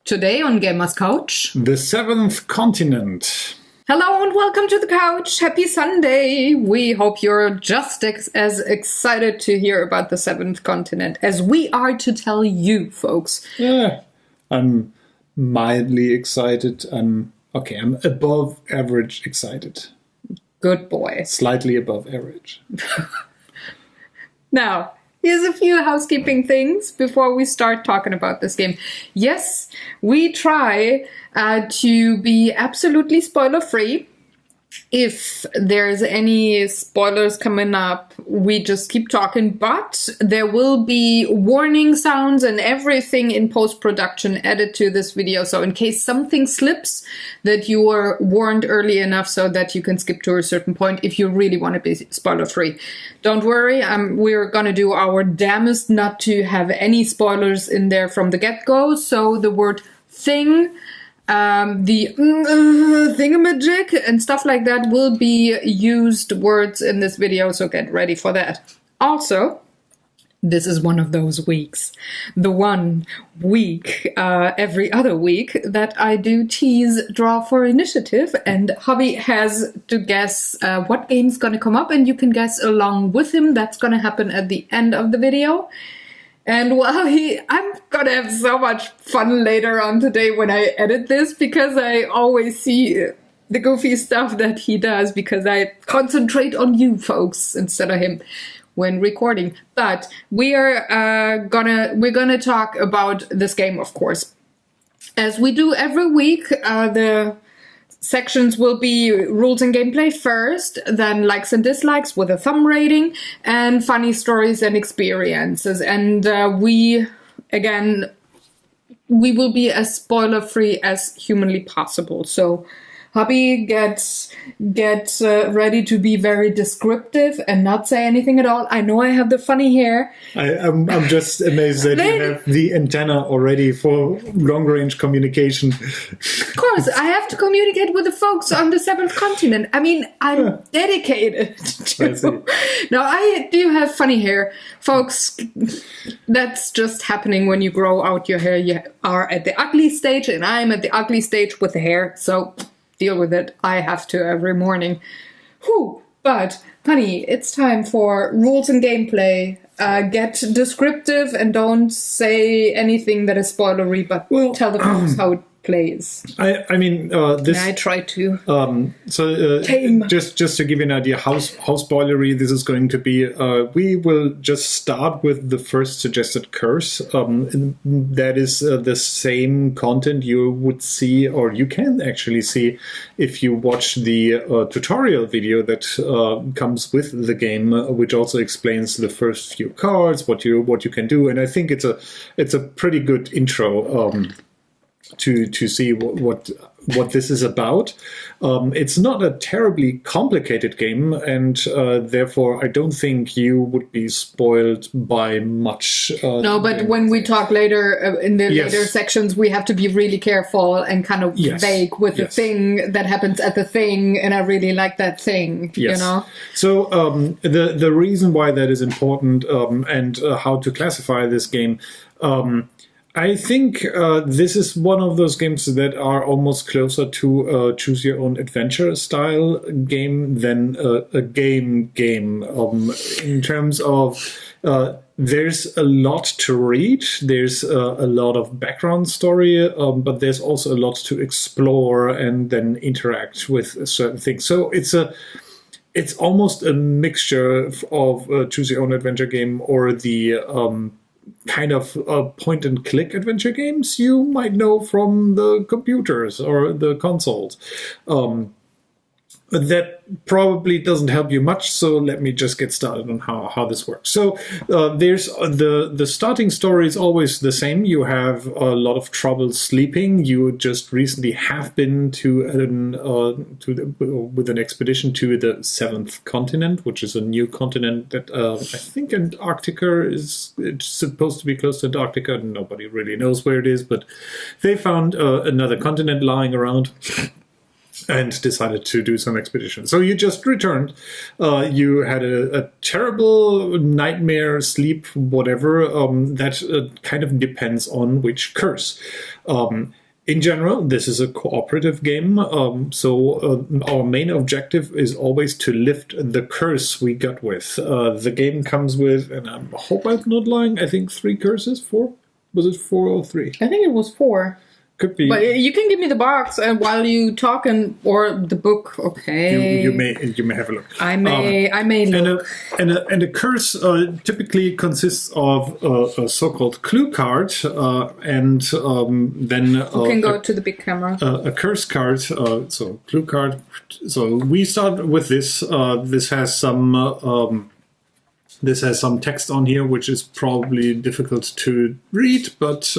Today on Gamers Couch, the seventh continent. Hello and welcome to the couch. Happy Sunday. We hope you're just as excited to hear about the seventh continent as we are to tell you, folks. Yeah, I'm mildly excited. I'm above average excited. Good boy. Slightly above average. Now, here's a few housekeeping things before we start talking about this game. Yes, we try to be absolutely spoiler-free. If there's any spoilers coming up, we just keep talking, but there will be warning sounds and everything in post-production added to this video. So in case something slips, that you are warned early enough so that you can skip to a certain point if you really want to be spoiler-free. Don't worry, we're going to do our damnedest not to have any spoilers in there from the get-go. So the word thing, the thingamajig and stuff like that will be used words in this video, so get ready for that. Also, this is one of those weeks, the 1 week every other week that I do tease Draw for Initiative, and Hobby has to guess what game's gonna come up, and you can guess along with him. That's gonna happen at the end of the video. And well, I'm gonna have so much fun later on today when I edit this, because I always see the goofy stuff that he does, because I concentrate on you folks instead of him when recording. But we're gonna talk about this game, of course, as we do every week. The sections will be rules and gameplay first, then likes and dislikes with a thumb rating, and funny stories and experiences. And we will be as spoiler-free as humanly possible. So Hubby, get ready to be very descriptive and not say anything at all. I know I have the funny hair. I'm just amazed that you have the antenna already for long-range communication. Of course, I have to communicate with the folks on the seventh continent. I mean, I'm dedicated to... Now, I do have funny hair. Folks, that's just happening when you grow out your hair. You are at the ugly stage, and I'm at the ugly stage with the hair, so... deal with it. I have to every morning. Whew. But, honey, it's time for rules and gameplay. Get descriptive and don't say anything that is spoilery, but tell the folks how it plays. I mean, this... I try to. Just to give you an idea how spoilery this is going to be, we will just start with the first suggested curse. That is the same content you would see, or you can actually see, if you watch the tutorial video that comes with the game, which also explains the first few cards, what you can do, and I think it's a pretty good intro. To see what this is about. It's not a terribly complicated game, and therefore I don't think you would be spoiled by much. No, but when we talk later in the later sections, we have to be really careful and kind of vague with the thing that happens at the thing, and I really like that thing. You know. So the reason why that is important and how to classify this game. I think this is one of those games that are almost closer to a choose-your-own-adventure style game than a game. In terms of there's a lot to read, there's a lot of background story, but there's also a lot to explore and then interact with certain things. So it's almost a mixture of a choose-your-own-adventure game or the... kind of point-and-click adventure games you might know from the computers or the consoles. That probably doesn't help you much, so let me just get started on how this works. So there's the starting story is always the same. You have a lot of trouble sleeping. You just recently have been with an expedition to the seventh continent, which is a new continent that I think Antarctica it's supposed to be close to Antarctica. Nobody really knows where it is, but they found another continent lying around. and decided to do some expedition. So you just returned. You had a terrible nightmare, sleep, whatever. That kind of depends on which curse. In general, this is a cooperative game, so our main objective is always to lift the curse we got with. The game comes with, and I hope I'm not lying, I think 3 curses? 4? Was it 4 or 3? I think it was 4. Could be. But you can give me the box while you talk, or the book. Okay. You may have a look. I may look. And a curse typically consists of a so-called clue card, and then you can go to the big camera. A curse card. So clue card. So we start with this. This has some. This has some text on here, which is probably difficult to read, but.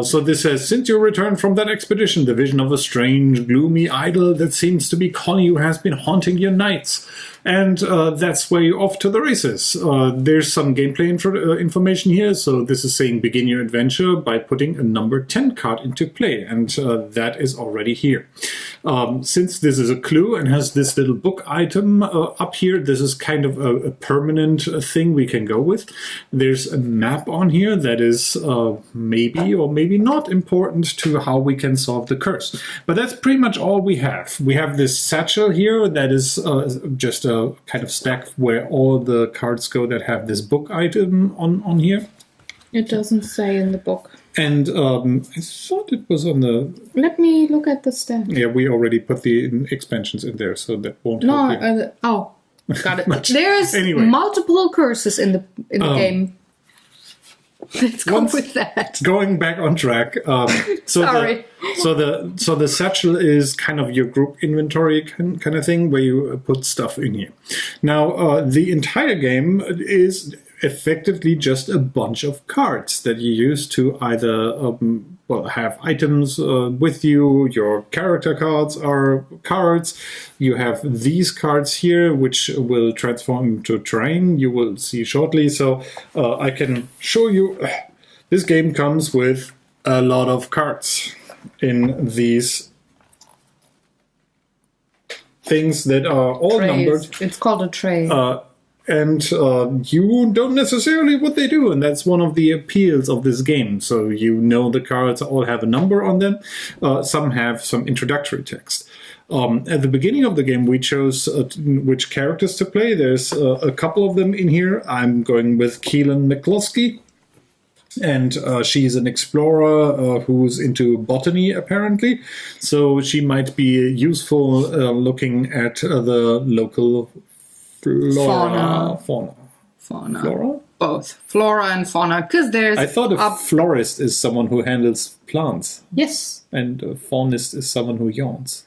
So this says, since you returned from that expedition, the vision of a strange, gloomy idol that seems to be calling you has been haunting your nights. And that's where you're off to the races. There's some gameplay information here. So this is saying begin your adventure by putting a number 10 card into play. And that is already here. Since this is a clue and has this little book item up here, this is kind of a permanent thing we can go with. There's a map on here that is maybe or maybe not important to how we can solve the curse. But that's pretty much all we have. We have this satchel here that is just a kind of stack where all the cards go that have this book item on here. It doesn't say in the book. And I thought it was on the... Let me look at the stack. Yeah, we already put the expansions in there, so that won't help you. Got it. There's multiple curses in the game. Let's go with that. Going back on track. Sorry. So the satchel is kind of your group inventory kind of thing where you put stuff in here. Now, the entire game is effectively just a bunch of cards that you use to either have items with you. Your character cards are cards. You have these cards here, which will transform into terrain. You will see shortly. So I can show you. This game comes with a lot of cards in these things that are all numbered. It's called a tray. And you don't necessarily what they do, and that's one of the appeals of this game. So you know the cards all have a number on them. Some have some introductory text. At the beginning of the game, we chose which characters to play. There's a couple of them in here. I'm going with Keelan McCloskey. And she's an explorer who's into botany, apparently. So she might be useful looking at the local fauna. Flora? Both. Flora and fauna. Because there's... I thought a florist is someone who handles plants. Yes. And a faunist is someone who yawns.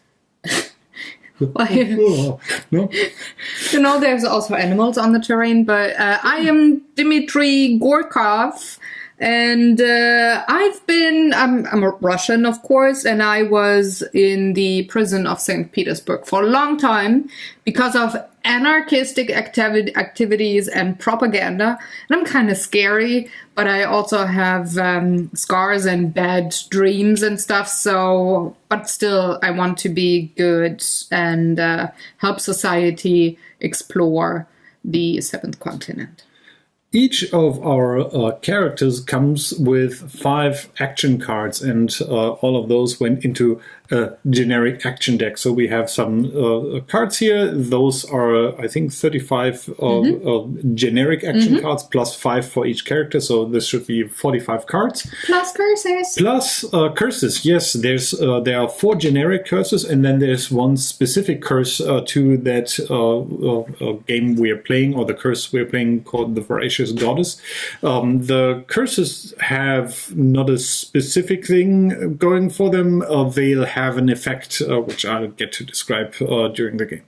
No? You know, there's also animals on the terrain, but I am Dmitry Gorkov. And I'm a Russian, of course, and I was in the prison of St. Petersburg for a long time because of anarchistic activities and propaganda. And I'm kind of scary, but I also have scars and bad dreams and stuff. So, but still, I want to be good and help society explore the seventh continent. Each of our characters comes with 5 action cards, and all of those went into a generic action deck. So we have some cards here. Those are, I think, 35 generic action cards plus 5 for each character. So this should be 45 cards. Plus curses. Plus curses. Yes, there are 4 generic curses, and then there's one specific curse to that game we are playing, or the curse we're playing, called the Voracious Goddess. The curses have not a specific thing going for them. They'll have an effect, which I'll get to describe during the game.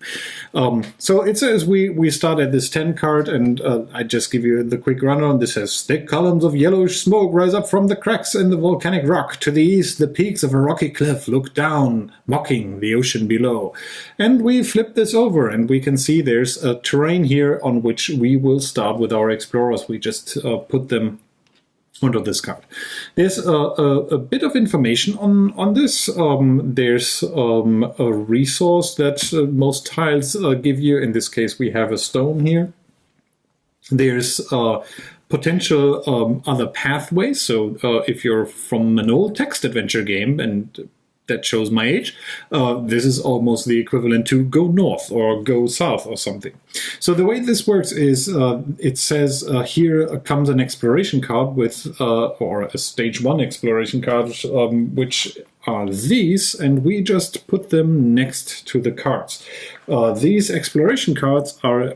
So it says we start at this 10 card, and I just give you the quick rundown. This says, thick columns of yellowish smoke rise up from the cracks in the volcanic rock. To the east, the peaks of a rocky cliff look down, mocking the ocean below. And we flip this over, and we can see there's a terrain here on which we will start with our explorers. We just put them onto this card. There's a bit of information on this. There's a resource that most tiles give you. In this case, we have a stone here. There's potential other pathways. So if you're from an old text adventure game, and that shows my age, this is almost the equivalent to go north or go south or something. So the way this works is it says here comes an exploration card with, or a stage 1 exploration card, which are these, and we just put them next to the cards. These exploration cards are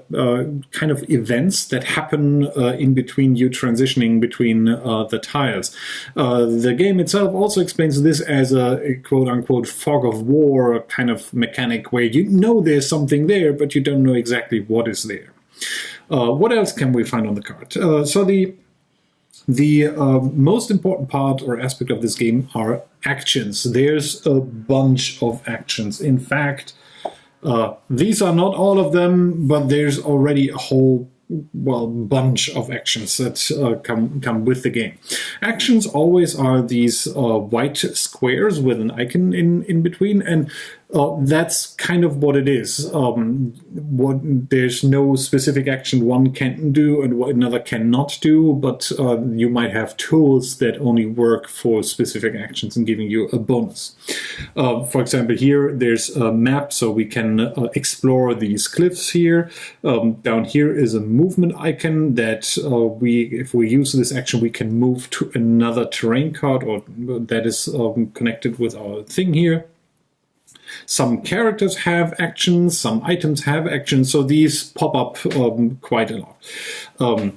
kind of events that happen in between you transitioning between the tiles. The game itself also explains this as a quote-unquote fog of war kind of mechanic where you know there's something there, but you don't know exactly what is there. What else can we find on the card? So the most important part or aspect of this game are actions. There's a bunch of actions. In fact, these are not all of them, but there's already a whole bunch of actions that come with the game. Actions always are these white squares with an icon in between, and that's kind of what it is. There's no specific action one can do and what another cannot do, but you might have tools that only work for specific actions and giving you a bonus. For example, here there's a map, so we can explore these cliffs here. Down here is a movement icon that if we use this action, we can move to another terrain card, or that is connected with our thing here. Some characters have actions, some items have actions, so these pop up quite a lot.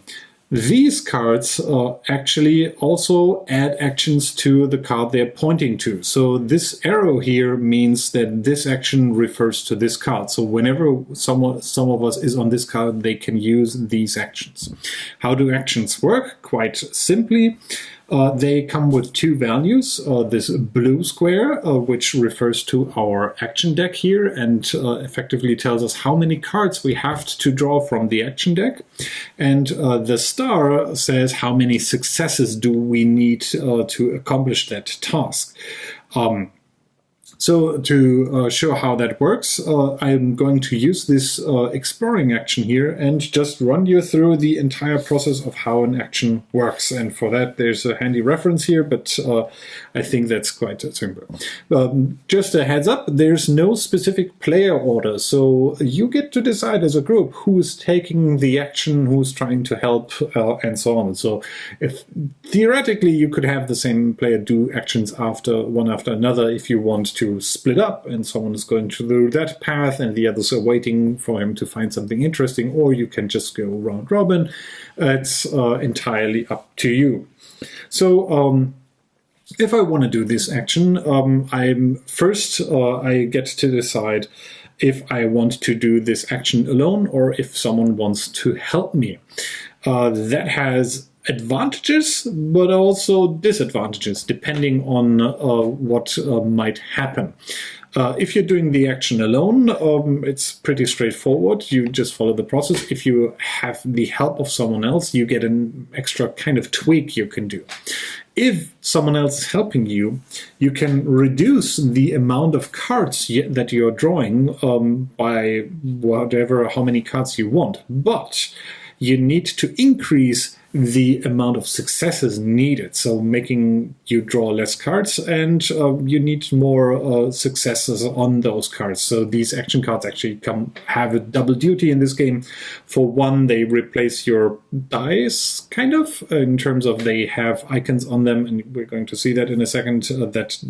These cards actually also add actions to the card they're pointing to. So this arrow here means that this action refers to this card. So whenever some of us is on this card, they can use these actions. How do actions work? Quite simply. They come with two values, this blue square, which refers to our action deck here and effectively tells us how many cards we have to draw from the action deck. And the star says how many successes do we need to accomplish that task. So to show how that works, I'm going to use this exploring action here and just run you through the entire process of how an action works. And for that, there's a handy reference here, but I think that's quite simple. Just a heads up, there's no specific player order, so you get to decide as a group who's taking the action, who's trying to help, and so on. So if theoretically you could have the same player do actions one after another if you want to split up and someone is going through that path and the others are waiting for him to find something interesting, or you can just go round robin. It's entirely up to you. So if I want to do this action, I get to decide if I want to do this action alone or if someone wants to help me. That has advantages, but also disadvantages, depending on what might happen. If you're doing the action alone, it's pretty straightforward. You just follow the process. If you have the help of someone else, you get an extra kind of tweak you can do. If someone else is helping you, you can reduce the amount of cards that you're drawing by how many cards you want. But you need to increase the amount of successes needed, so making you draw less cards, and you need more successes on those cards. So these action cards actually have a double duty in this game. For one, they replace your dice, kind of, in terms of they have icons on them, and we're going to see that in a second, that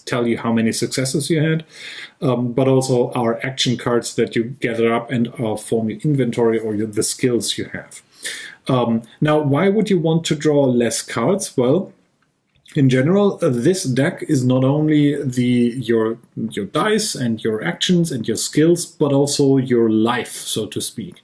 tell you how many successes you had, but also our action cards that you gather up and form your inventory or the skills you have. Now, why would you want to draw less cards? Well, in general, this deck is not only your dice and your actions and your skills, but also your life, so to speak.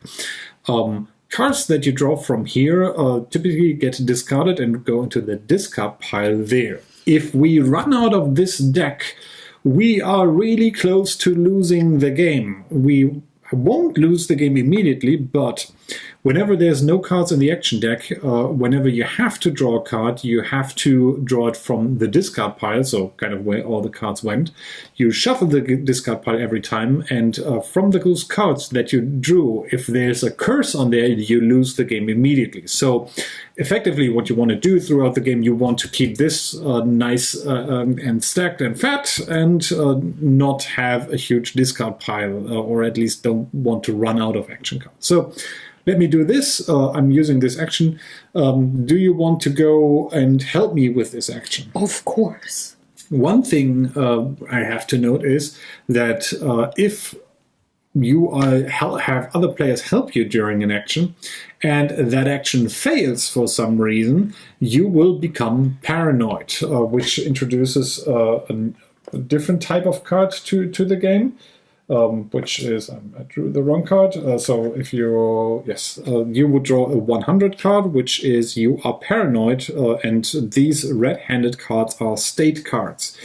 Cards that you draw from here typically get discarded and go into the discard pile there. If we run out of this deck, we are really close to losing the game. We won't lose the game immediately, but whenever there's no cards in the action deck, whenever you have to draw a card, you have to draw it from the discard pile, so kind of where all the cards went. You shuffle the discard pile every time, and from those cards that you drew, if there's a curse on there, you lose the game immediately. So effectively what you want to do throughout the game, you want to keep this nice and stacked and fat, and not have a huge discard pile, or at least don't want to run out of action cards. So let me do this. I'm using this action. Do you want to go and help me with this action? Of course. One thing I have to note is that if you have other players help you during an action, and that action fails for some reason, you will become paranoid, which introduces a different type of card to the game. Which is, I drew the wrong card. So if you would draw a 100 card, which is you are paranoid, and these red-handed cards are state cards,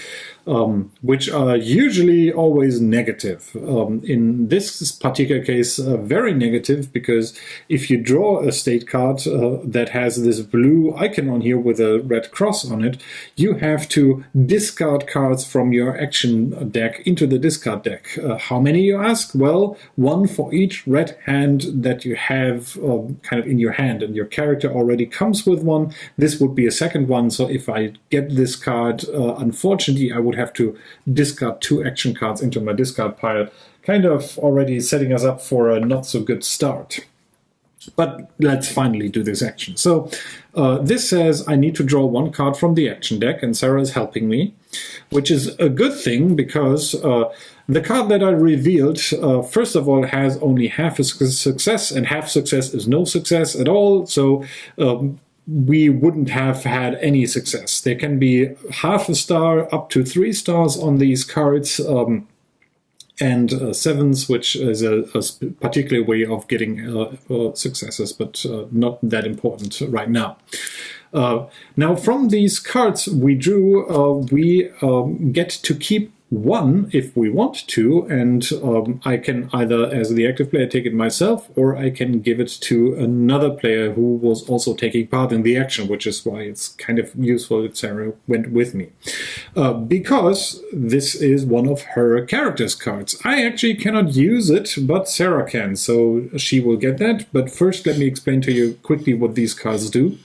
which are usually always negative. In this particular case, very negative, because if you draw a state card that has this blue icon on here with a red cross on it, you have to discard cards from your action deck into the discard deck. How many, you ask? Well, one for each red hand that you have kind of in your hand, and your character already comes with one. This would be a second one, so if I get this card, unfortunately, I would have to discard 2 action cards into my discard pile, kind of already setting us up for a not so good start. But let's finally do this action. So this says I need to draw 1 card from the action deck, and Sarah is helping me, which is a good thing, because the card that I revealed, first of all, has only half a success, and half success is no success at all. So we wouldn't have had any success. There can be half a star up to 3 stars on these cards, and 7s, which is a particular way of getting successes, but not that important right now. Now, from these cards we drew, we get to keep 1 if we want to, and I can either, as the active player, take it myself, or I can give it to another player who was also taking part in the action, which is why it's kind of useful that Sarah went with me. Because this is one of her character's cards. I actually cannot use it, but Sarah can, so she will get that. But first, let me explain to you quickly what these cards do.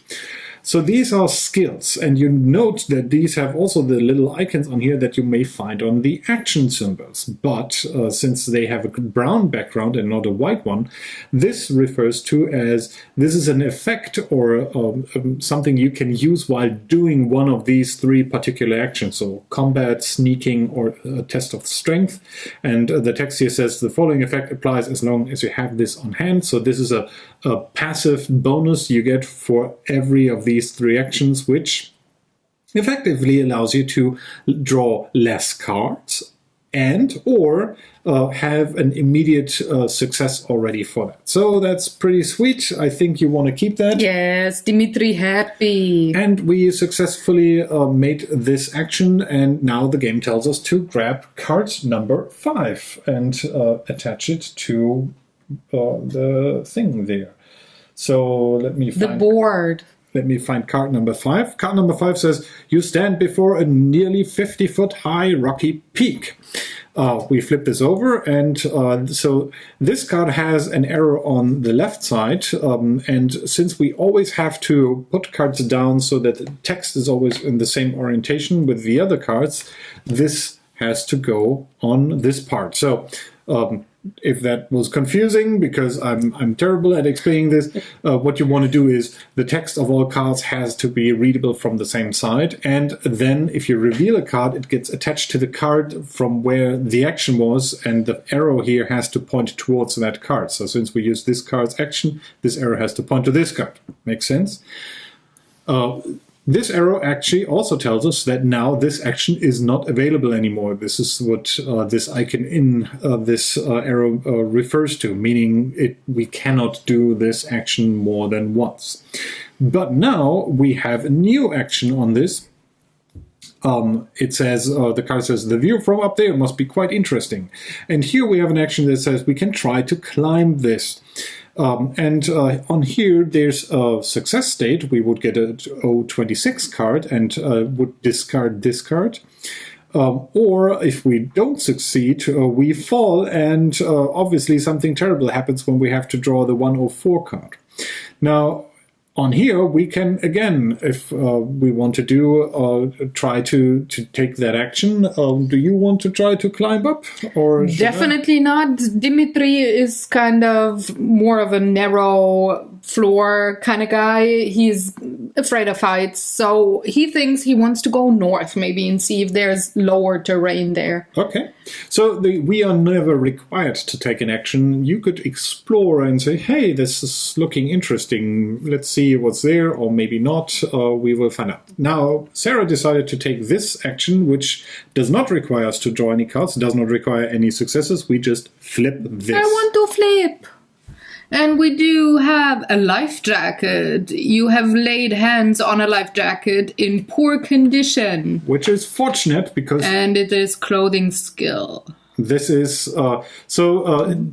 So these are skills, and you note that these have also the little icons on here that you may find on the action symbols. But since they have a brown background and not a white one, this refers to as this is an effect or something you can use while doing one of these 3 particular actions. So combat, sneaking, or a test of strength. And the text here says the following effect applies as long as you have this on hand. So this is a passive bonus you get for every of these 3 actions, which effectively allows you to draw less cards and or have an immediate success already for that. So that's pretty sweet. I think you want to keep that. Yes, Dimitri happy. And we successfully made this action, and now the game tells us to grab card number 5 and attach it to the thing there. So let me find the board. Let me find card number 5. Card number 5 says, you stand before a nearly 50-foot high rocky peak. We flip this over, and so this card has an arrow on the left side, and since we always have to put cards down so that the text is always in the same orientation with the other cards, this has to go on this part. So if that was confusing, because I'm terrible at explaining this, what you want to do is the text of all cards has to be readable from the same side, and then if you reveal a card, it gets attached to the card from where the action was, and the arrow here has to point towards that card. So since we use this card's action, this arrow has to point to this card. Makes sense? This arrow actually also tells us that now this action is not available anymore. This is what this icon in this arrow refers to, meaning we cannot do this action more than once. But now we have a new action on this. It says, the card says, the view from up there must be quite interesting. And here we have an action that says we can try to climb this. And on here, there's a success state. We would get a 026 card and would discard this card. Or if we don't succeed, we fall, and obviously something terrible happens when we have to draw the 104 card. Now, on here, we can, again, if we want to do, try to take that action. Do you want to try to climb up? Or definitely not. Dimitri is kind of more of a narrow floor kind of guy. He's afraid of heights, so he thinks he wants to go north maybe and see if there's lower terrain there. Okay. So we are never required to take an action. You could explore and say, hey, this is looking interesting. Let's see what's there, or maybe not. We will find out. Now, Sarah decided to take this action, which does not require us to draw any cards, does not require any successes. We just flip this. I want to flip. And we do have a life jacket. You have laid hands on a life jacket in poor condition. Which is fortunate because... And it is clothing skill. This is...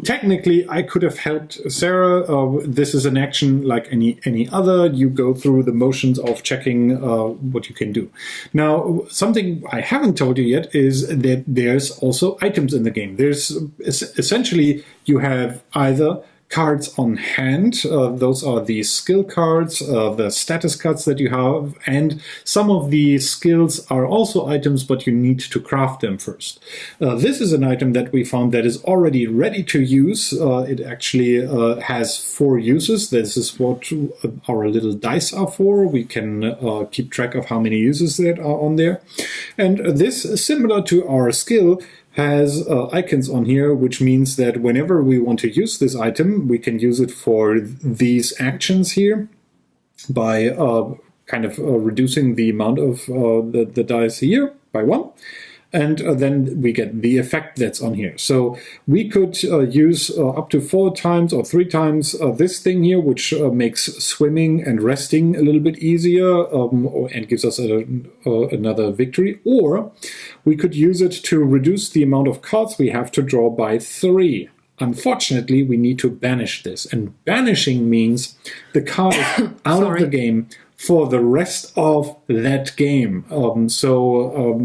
technically, I could have helped Sarah. This is an action like any other. You go through the motions of checking what you can do. Now, something I haven't told you yet is that there's also items in the game. There's essentially, you have either cards on hand, those are the skill cards, the status cards that you have, and some of the skills are also items, but you need to craft them first. This is an item that we found that is already ready to use. It actually has 4 uses. This is what our little dice are for. We can keep track of how many uses that are on there. And this, similar to our skill, has icons on here, which means that whenever we want to use this item, we can use it for these actions here by reducing the amount of the dice here by 1. And then we get the effect that's on here. So we could use up to 4 times or 3 times this thing here, which makes swimming and resting a little bit easier and gives us another victory. Or we could use it to reduce the amount of cards we have to draw by 3. Unfortunately, we need to banish this. And banishing means the card is out of the game for the rest of that game. So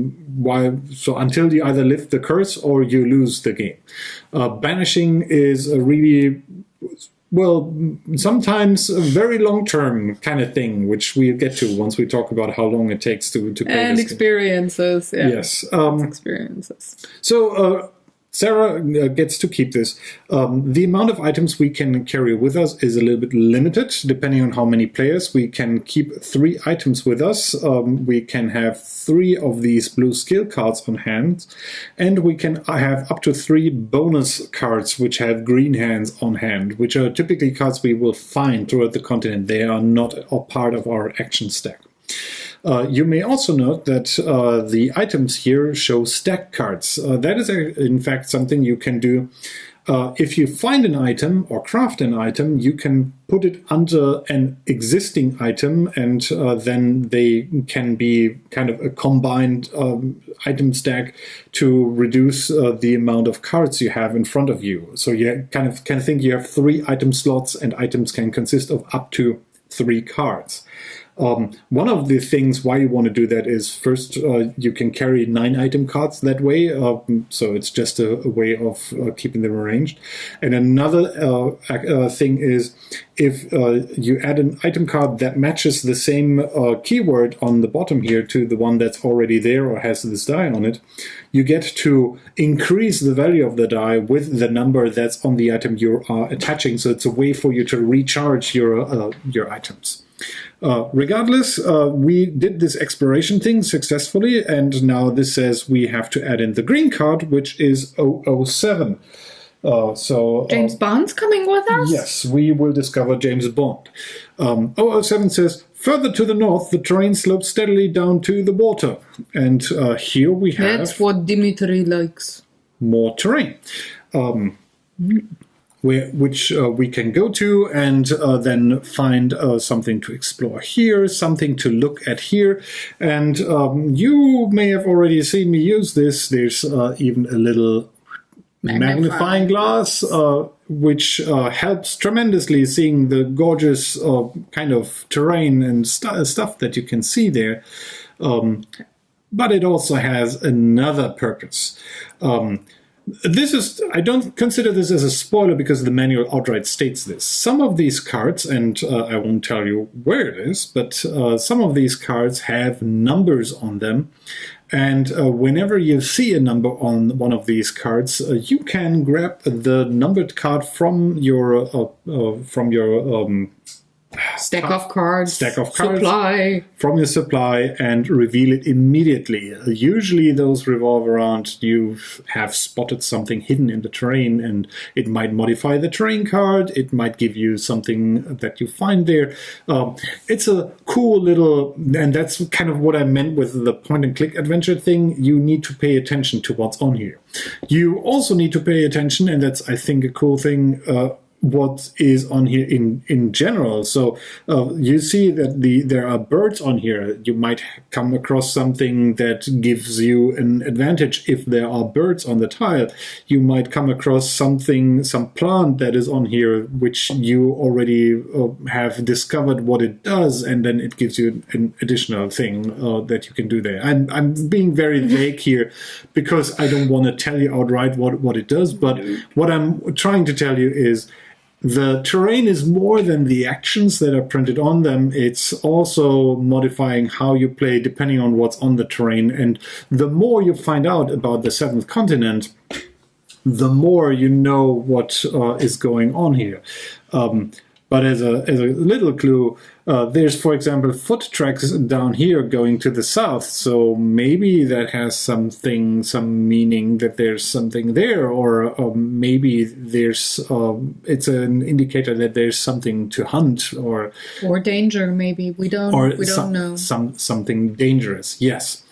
until you either lift the curse or you lose the game. Banishing is a really, sometimes a very long-term kind of thing, which we'll get to once we talk about how long it takes to play and this experiences. game. Yes. Experiences. So Sarah gets to keep this. The amount of items we can carry with us is a little bit limited, depending on how many players. We can keep 3 items with us. We can have 3 of these blue skill cards on hand, and we can have up to 3 bonus cards which have green hands on hand, which are typically cards we will find throughout the continent. They are not a part of our action stack. You may also note that the items here show stack cards. That is, in fact, something you can do. If you find an item or craft an item, you can put it under an existing item, and then they can be kind of a combined item stack to reduce the amount of cards you have in front of you. So you kind of think you have 3 item slots, and items can consist of up to 3 cards. One of the things why you want to do that is, first, you can carry 9 item cards that way, so it's just a way of keeping them arranged. And another thing is, if you add an item card that matches the same keyword on the bottom here to the one that's already there or has this die on it, you get to increase the value of the die with the number that's on the item you are attaching. So it's a way for you to recharge your items. Regardless, we did this exploration thing successfully, and now this says we have to add in the green card, which is 007. James Bond's coming with us? Yes, we will discover James Bond. 007 says, further to the north, the terrain slopes steadily down to the water. And here we have... That's what Dimitri likes. More terrain. Which we can go to and then find something to explore here, something to look at here. And you may have already seen me use this. There's even a little magnifying glass, which helps tremendously seeing the gorgeous kind of terrain and stuff that you can see there. But it also has another purpose. I don't consider this as a spoiler because the manual outright states this. Some of these cards, and I won't tell you where it is, but some of these cards have numbers on them. And whenever you see a number on one of these cards, you can grab the numbered card from your stack of cards supply from your supply and reveal it immediately. Usually those revolve around you have spotted something hidden in the terrain, and it might modify the terrain card, it might give you something that you find there. It's a cool little, and that's kind of what I meant with the point and click adventure thing. You need to pay attention to what's on here. You also need to pay attention, and that's I think a cool thing, what is on here in general. So you see that there are birds on here. You might come across something that gives you an advantage if there are birds on the tile. You might come across some plant that is on here which you already have discovered what it does, and then it gives you an additional thing that you can do there. I'm being very vague here because I don't want to tell you outright what it does, but what I'm trying to tell you is the terrain is more than the actions that are printed on them. It's also modifying how you play depending on what's on the terrain. And the more you find out about the seventh continent, the more you know what is going on here. But as a little clue, there's, for example, foot tracks down here going to the south. So maybe that has some meaning that there's something there, or maybe there's it's an indicator that there's something to hunt, or danger. Maybe we don't know. Something dangerous. Yes.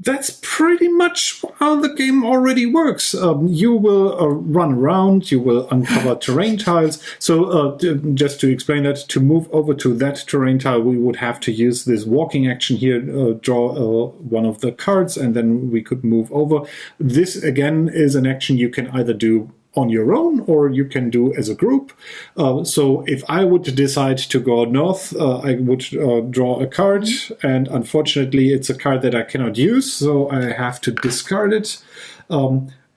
That's pretty much how the game already works. You will run around, you will uncover terrain tiles. So just to explain that, to move over to that terrain tile, we would have to use this walking action here, draw one of the cards, and then we could move over. This, again, is an action you can either do on your own, or you can do as a group. So if I would decide to go north, I would draw a card, and unfortunately it's a card that I cannot use, so I have to discard it.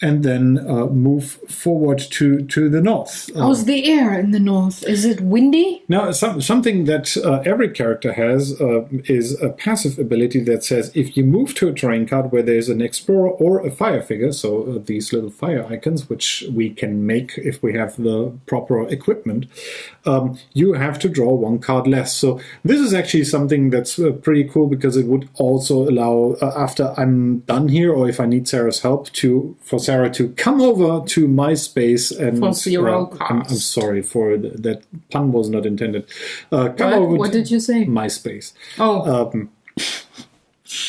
And then move forward to the north. How's the air in the north? Is it windy? Now, something that every character has is a passive ability that says if you move to a terrain card where there's an explorer or a fire figure, so these little fire icons, which we can make if we have the proper equipment, you have to draw one card less. So this is actually something that's pretty cool, because it would also allow, after I'm done here, or if I need Sarah's help, for Sarah to come over to my space and for 0 cards. I'm sorry for that pun was not intended. What did you say? My space. Oh.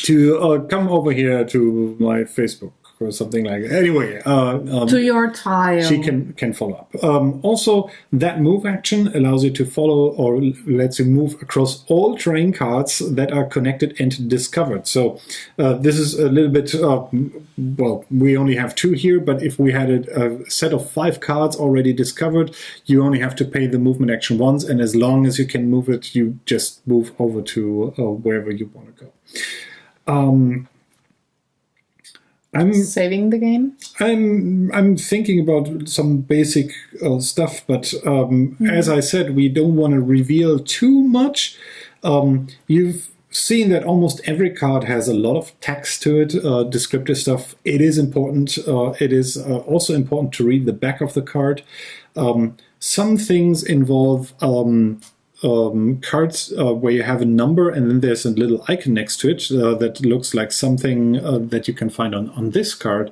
To come over here to my Facebook or something like that. Anyway, to your tile. She can follow up. Also, that move action allows you to follow, or lets you move across all terrain cards that are connected and discovered. So this is a little bit, well, we only have 2 here, but if we had a set of 5 cards already discovered, you only have to pay the movement action once, and as long as you can move it, you just move over to wherever you want to go. I'm saving the game. I'm thinking about some basic stuff, but as I said, we don't want to reveal too much. You've seen that almost every card has a lot of text to it, descriptive stuff. It is important. It is also important to read the back of the card. Some things involve cards where you have a number and then there's a little icon next to it that looks like something that you can find on this card.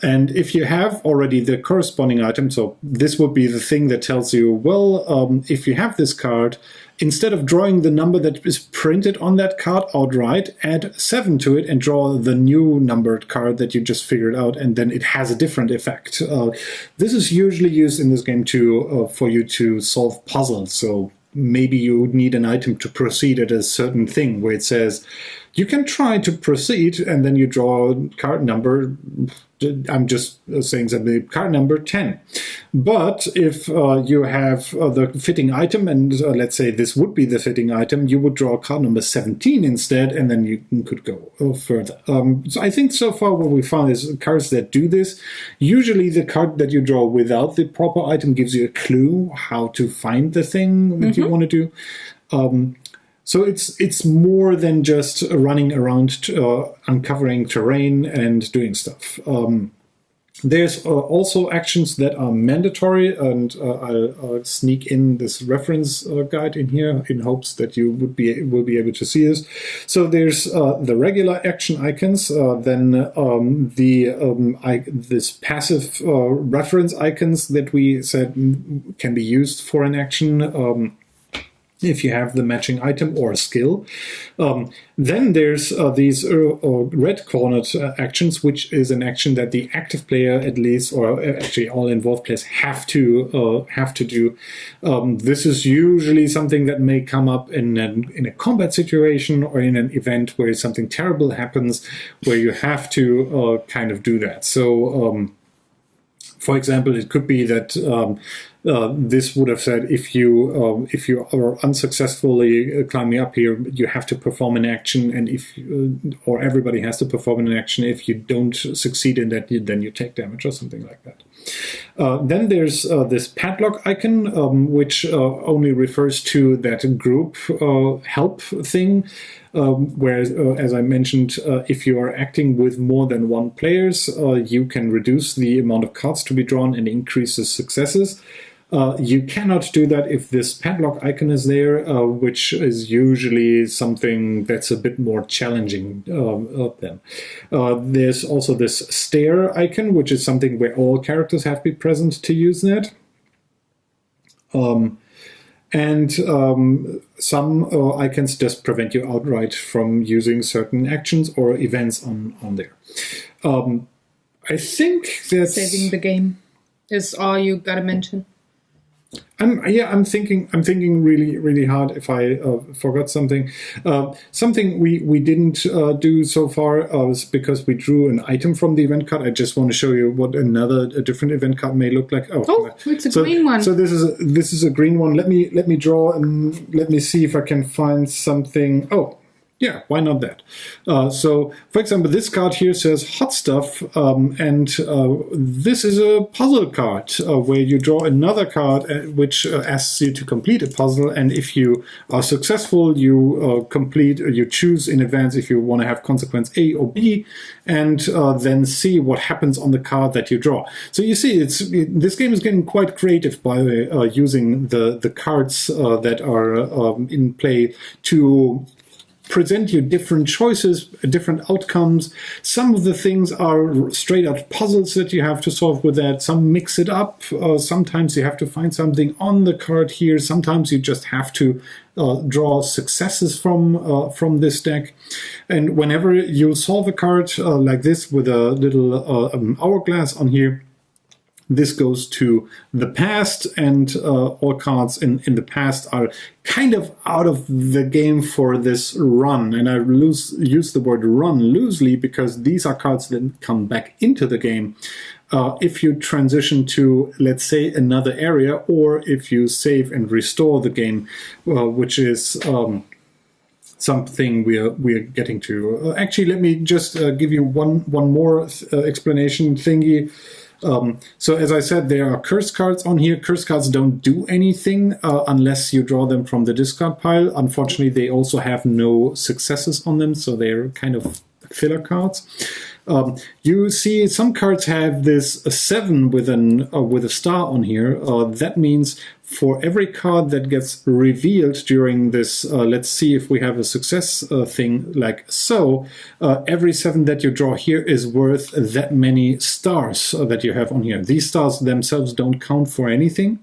And if you have already the corresponding item, so this would be the thing that tells you, well, if you have this card, instead of drawing the number that is printed on that card outright, add 7 to it and draw the new numbered card that you just figured out, and then it has a different effect. This is usually used in this game for you to solve puzzles. So maybe you would need an item to proceed at a certain thing where it says You can try to proceed, and then you draw card number, I'm just saying something, card number 10. But if you have the fitting item, and let's say this would be the fitting item, you would draw card number 17 instead, and then you could go further. So I think so far what we found is cards that do this. Usually the card that you draw without the proper item gives you a clue how to find the thing that you want to do. So it's more than just running around uncovering terrain and doing stuff. There's also actions that are mandatory, and I'll sneak in this reference guide in here in hopes that you will be able to see this. So there's the regular action icons, then this passive reference icons that we said can be used for an action. If you have the matching item or skill. Then there's these red cornered actions, which is an action that the active player at least, or actually all involved players have to do. This is usually something that may come up in a combat situation or in an event where something terrible happens, where you have to kind of do that. So, for example, it could be that this would have said if you are unsuccessfully climbing up here, you have to perform an action, and or everybody has to perform an action. If you don't succeed in that, then you take damage or something like that. Then there's this padlock icon, which only refers to that group help thing. Whereas, as I mentioned, if you are acting with more than one players, you can reduce the amount of cards to be drawn and increase the successes. You cannot do that if this padlock icon is there, which is usually something that's a bit more challenging then. There's also this stair icon, which is something where all characters have to be present to use that. And some icons just prevent you outright from using certain actions or events on there. I think that's... Saving the game is all you gotta mention. I'm thinking really, really hard if I forgot something. Something we didn't do so far was because we drew an item from the event card. I just want to show you what a different event card may look like. Oh, it's a green one. So this is a green one. Let me draw and let me see if I can find something. Oh. Yeah, why not that? So, for example, this card here says Hot Stuff, and this is a puzzle card where you draw another card which asks you to complete a puzzle, and if you are successful, you you choose in advance if you want to have consequence A or B, and then see what happens on the card that you draw. So you see, this game is getting quite creative by using the cards that are in play to present you different choices, different outcomes. Some of the things are straight out puzzles that you have to solve with that. Some mix it up. Sometimes you have to find something on the card here. Sometimes you just have to draw successes from this deck. And whenever you solve a card like this with a little hourglass on here, this goes to the past, and all cards in the past are kind of out of the game for this run. And I use the word run loosely because these are cards that come back into the game if you transition to, let's say, another area, or if you save and restore the game, which is something we're getting to. Actually, let me just give you one more explanation thingy. So as I said, there are curse cards on here. Curse cards don't do anything unless you draw them from the discard pile. Unfortunately, they also have no successes on them, so they're kind of filler cards. You see some cards have this 7 with a star on here. That means for every card that gets revealed during this, let's see if we have a success thing like so, every 7 that you draw here is worth that many stars that you have on here. These stars themselves don't count for anything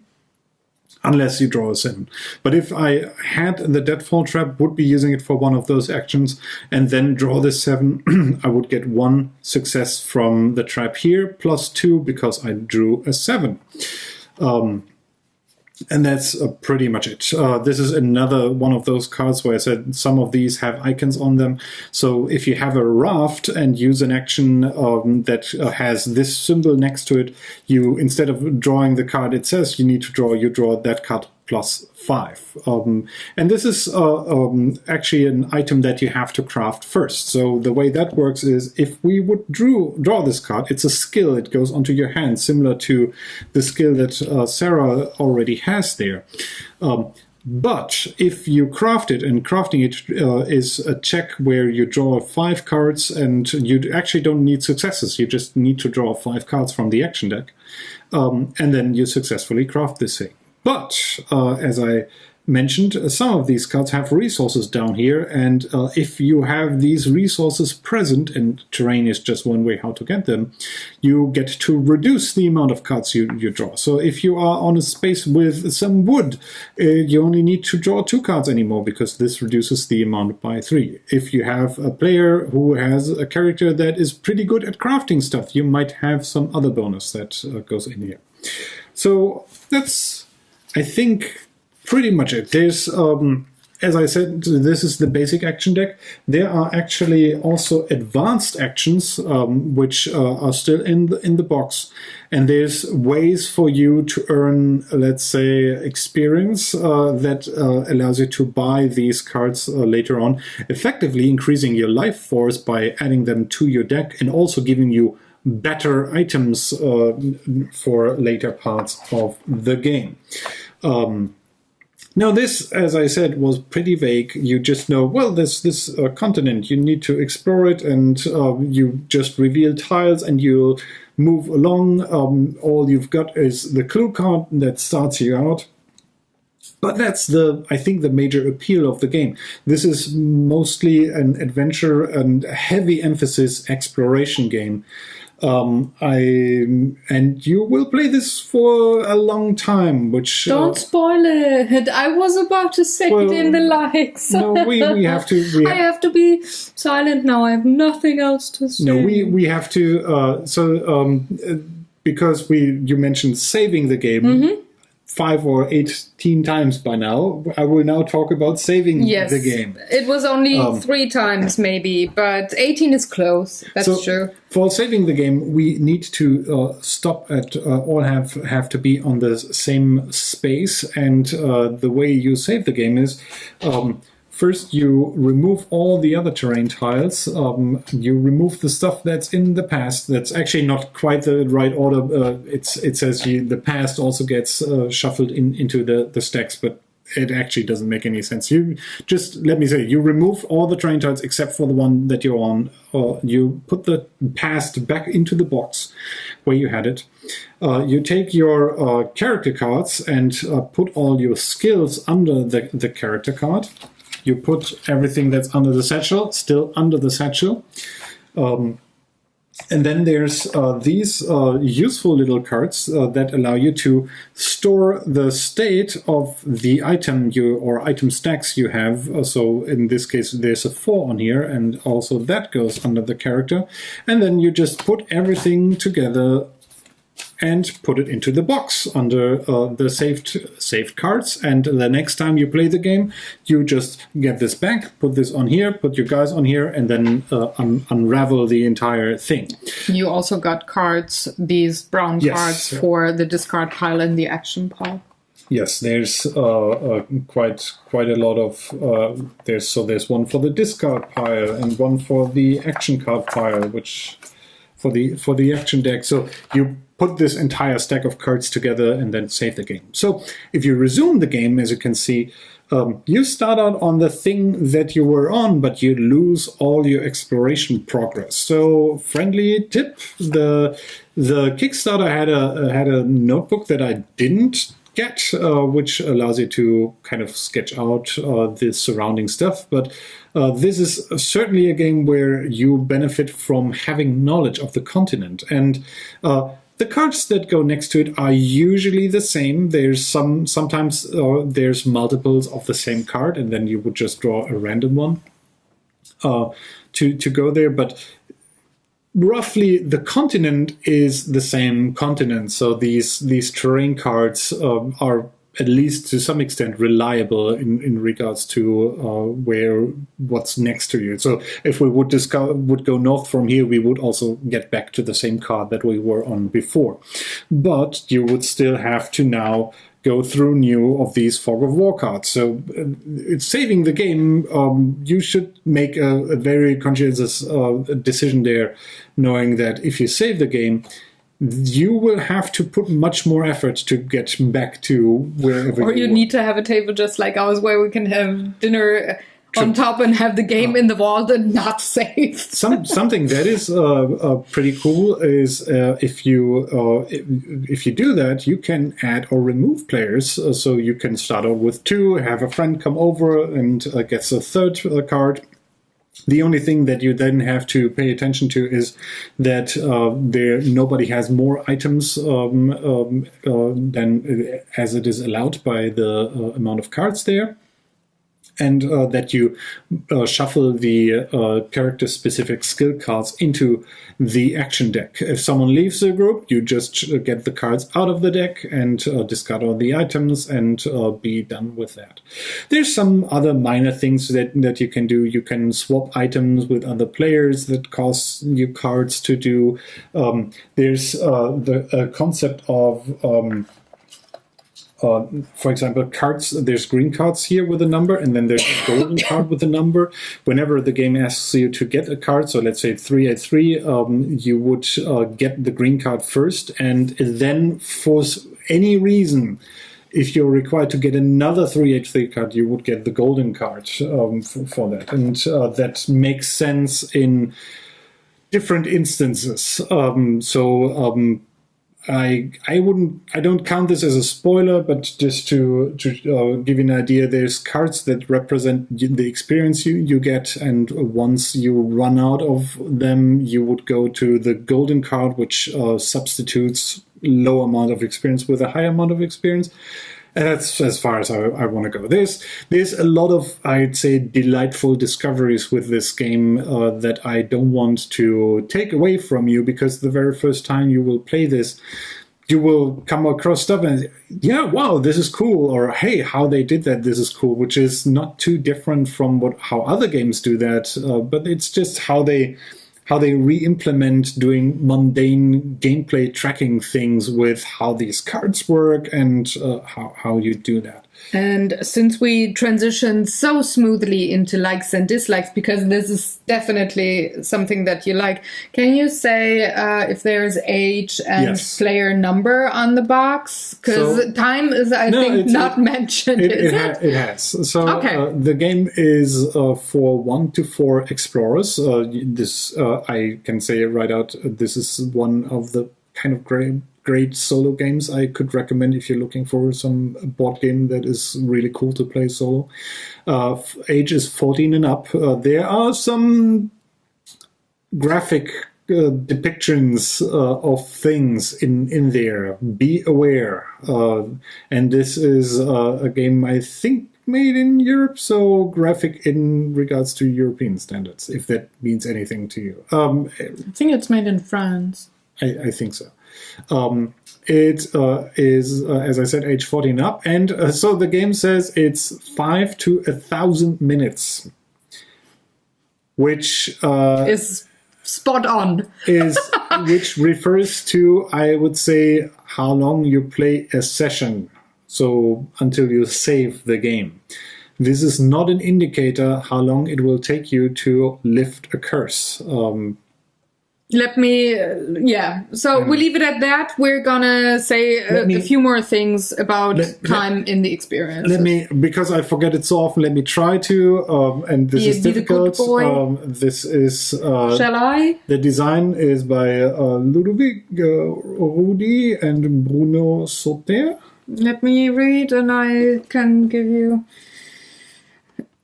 unless you draw a 7. But if I had the Deadfall Trap, would be using it for one of those actions, and then draw the 7, I would get 1 success from the trap here, plus 2 because I drew a 7. And that's pretty much it. This is another one of those cards where I said some of these have icons on them. So if you have a raft and use an action that has this symbol next to it, you, instead of drawing the card it says you need to draw, you draw that card plus 5. And this is actually an item that you have to craft first. So the way that works is if we would draw this card, it's a skill. It goes onto your hand, similar to the skill that Sarah already has there. But if you craft it, and crafting it is a check where you draw 5 cards, and you actually don't need successes. You just need to draw 5 cards from the action deck. And then you successfully craft this thing. But, as I mentioned, some of these cards have resources down here, and if you have these resources present, and terrain is just one way how to get them, you get to reduce the amount of cards you draw. So if you are on a space with some wood, you only need to draw 2 cards anymore, because this reduces the amount by 3. If you have a player who has a character that is pretty good at crafting stuff, you might have some other bonus that goes in here. So that's, I think, pretty much it. There's, as I said, this is the basic action deck. There are actually also advanced actions, which are still in the box. And there's ways for you to earn, let's say, experience that allows you to buy these cards later on, effectively increasing your life force by adding them to your deck and also giving you better items for later parts of the game. Now this, as I said, was pretty vague. You just know, well, there's this continent, you need to explore it, and you just reveal tiles and you'll move along. All you've got is the clue card that starts you out. But that's I think the major appeal of the game. This is mostly an adventure and heavy emphasis exploration game. And you will play this for a long time, which... Don't spoil it. I was about to say it in the likes. No, we have to... I have to be silent now. I have nothing else to say. No, we have to... because you mentioned saving the game... Mm-hmm. 5 or 18 times by now. I will now talk about saving the game. It was only 3 times maybe, but 18 is close. That's true. For saving the game, we need to stop at all have to be on the same space, and the way you save the game is first, you remove all the other terrain tiles. You remove the stuff that's in the past. That's actually not quite the right order. It says the past also gets shuffled into the stacks, but it actually doesn't make any sense. You remove all the terrain tiles except for the one that you're on. You put the past back into the box where you had it. You take your character cards and put all your skills under the character card. You put everything that's under the satchel, still under the satchel. And then there's these useful little cards that allow you to store the state of the item or item stacks you have. So in this case, there's a 4 on here, and also that goes under the character. And then you just put everything together and put it into the box under the saved cards. And the next time you play the game, you just get this back, put this on here, put your guys on here, and then unravel the entire thing. You also got cards, these brown cards for the discard pile and the action pile. Yes, there's quite a lot of there's one for the discard pile and one for the action card pile, which for the action deck. So you put this entire stack of cards together and then save the game. So if you resume the game, as you can see, you start out on the thing that you were on, but you lose all your exploration progress. So friendly tip, the Kickstarter had a notebook that I didn't get, which allows you to kind of sketch out the surrounding stuff. But this is certainly a game where you benefit from having knowledge of the continent. And the cards that go next to it are usually the same. There's sometimes there's multiples of the same card, and then you would just draw a random one to go there. But roughly, the continent is the same continent. So these terrain cards are at least to some extent reliable in regards to what's next to you. So if we would go north from here, we would also get back to the same card that we were on before. But you would still have to now go through new of these Fog of War cards. So it's saving the game. You should make a very conscientious decision there, knowing that if you save the game, you will have to put much more effort to get back to wherever or you need to have a table just like ours where we can have dinner on top and have the game in the vault and not save. Something that is pretty cool is if you do that, you can add or remove players. So you can start out with 2, have a friend come over and gets a 3rd card. The only thing that you then have to pay attention to is that nobody has more items than as it is allowed by the amount of cards there. And that you shuffle the character-specific skill cards into the action deck. If someone leaves the group, you just get the cards out of the deck and discard all the items and be done with that. There's some other minor things that you can do. You can swap items with other players that cost you cards to do. There's the concept of... for example, cards, there's green cards here with a number, and then there's a golden card with a number. Whenever the game asks you to get a card, so let's say 383, you would get the green card first, and then for any reason, if you're required to get another 383 card, you would get the golden card for that. And that makes sense in different instances. I don't count this as a spoiler, but just to give you an idea, there's cards that represent the experience you get, and once you run out of them, you would go to the golden card, which substitutes low amount of experience with a high amount of experience. And that's as far as I want to go. There's a lot of, I'd say, delightful discoveries with this game that I don't want to take away from you, because the very first time you will play this, you will come across stuff and, yeah, wow, this is cool, or hey, how they did that, this is cool, which is not too different from how other games do that, but it's just how they re-implement doing mundane gameplay tracking things with how these cards work and how you do that. And since we transitioned so smoothly into likes and dislikes, because this is definitely something that you like, can you say if there's age and player number on the box? Because time is, I think, not mentioned, is it? It has. So the game is for 1 to 4 explorers. This I can say right out, this is one of the kind of great solo games I could recommend if you're looking for some board game that is really cool to play solo. Age is 14 and up. There are some graphic depictions of things in there. Be aware. And this is a game, I think, made in Europe, so graphic in regards to European standards, if that means anything to you. I think it's made in France. I think so. It is, as I said, age 14 up, and so the game says it's 5 to 1,000 minutes, which is spot on. Which refers to, I would say, how long you play a session. So until you save the game. This is not an indicator how long it will take you to lift a curse. So we leave it at that. We're gonna say a few more things about time in the experience. Because I forget it so often, let me try to, and this is difficult. This is... Shall I? The design is by Ludovic Rudi and Bruno Sauter. Let me read and I can give you...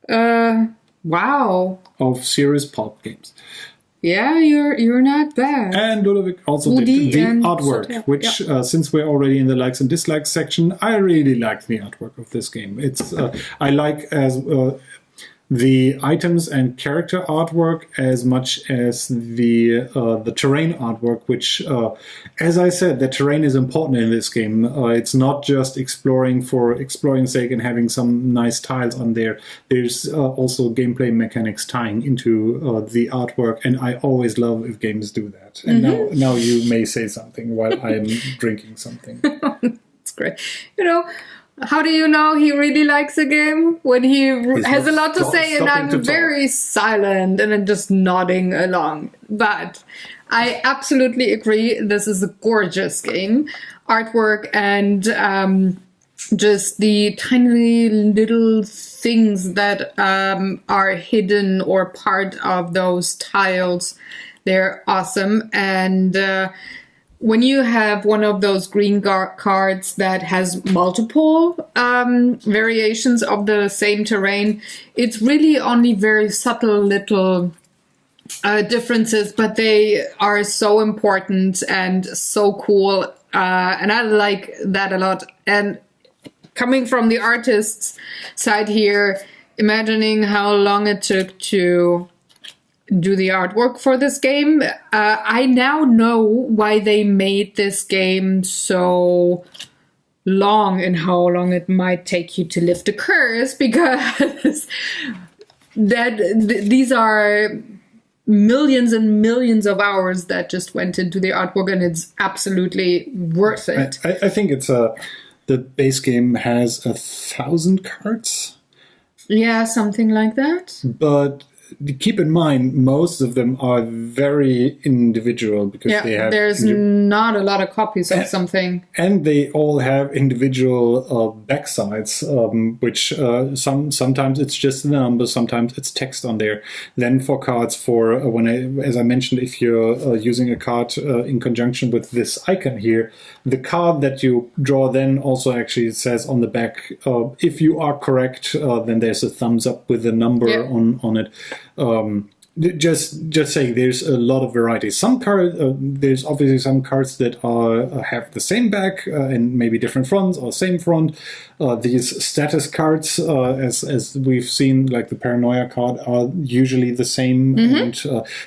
wow. Of Serious Pulp Games. Yeah, you're not bad. And Ludovic also did the artwork, which since we're already in the likes and dislikes section, I really like the artwork of this game. It's I like as the items and character artwork as much as the terrain artwork, which, as I said, the terrain is important in this game. It's not just exploring for exploring's sake and having some nice tiles on there. There's also gameplay mechanics tying into the artwork, and I always love if games do that. And now you may say something while I'm drinking something. That's great. How do you know he really likes a game? When he has a lot to say and I'm very silent and I'm just nodding along. But I absolutely agree. This is a gorgeous game. Artwork and just the tiny little things that are hidden or part of those tiles. They're awesome. And when you have one of those green cards that has multiple variations of the same terrain, it's really only very subtle little differences, but they are so important and so cool. And I like that a lot. And coming from the artist's side here, imagining how long it took to do the artwork for this game, I now know why they made this game so long and how long it might take you to lift a curse, because these are millions and millions of hours that just went into the artwork, and it's absolutely worth it. I think it's the base game has 1,000 cards. Yeah, something like that. But keep in mind, most of them are very individual because they have. There's not a lot of copies of something, and they all have individual backsides, which sometimes it's just the number, sometimes it's text on there. Then for cards, as I mentioned, if you're using a card in conjunction with this icon here, the card that you draw then also actually says on the back, if you are correct, then there's a thumbs up with a number on it. Just saying, there's a lot of variety. Some cards, there's obviously some cards that have the same back and maybe different fronts or same front. These status cards, as we've seen, like the Paranoia card, are usually the same, and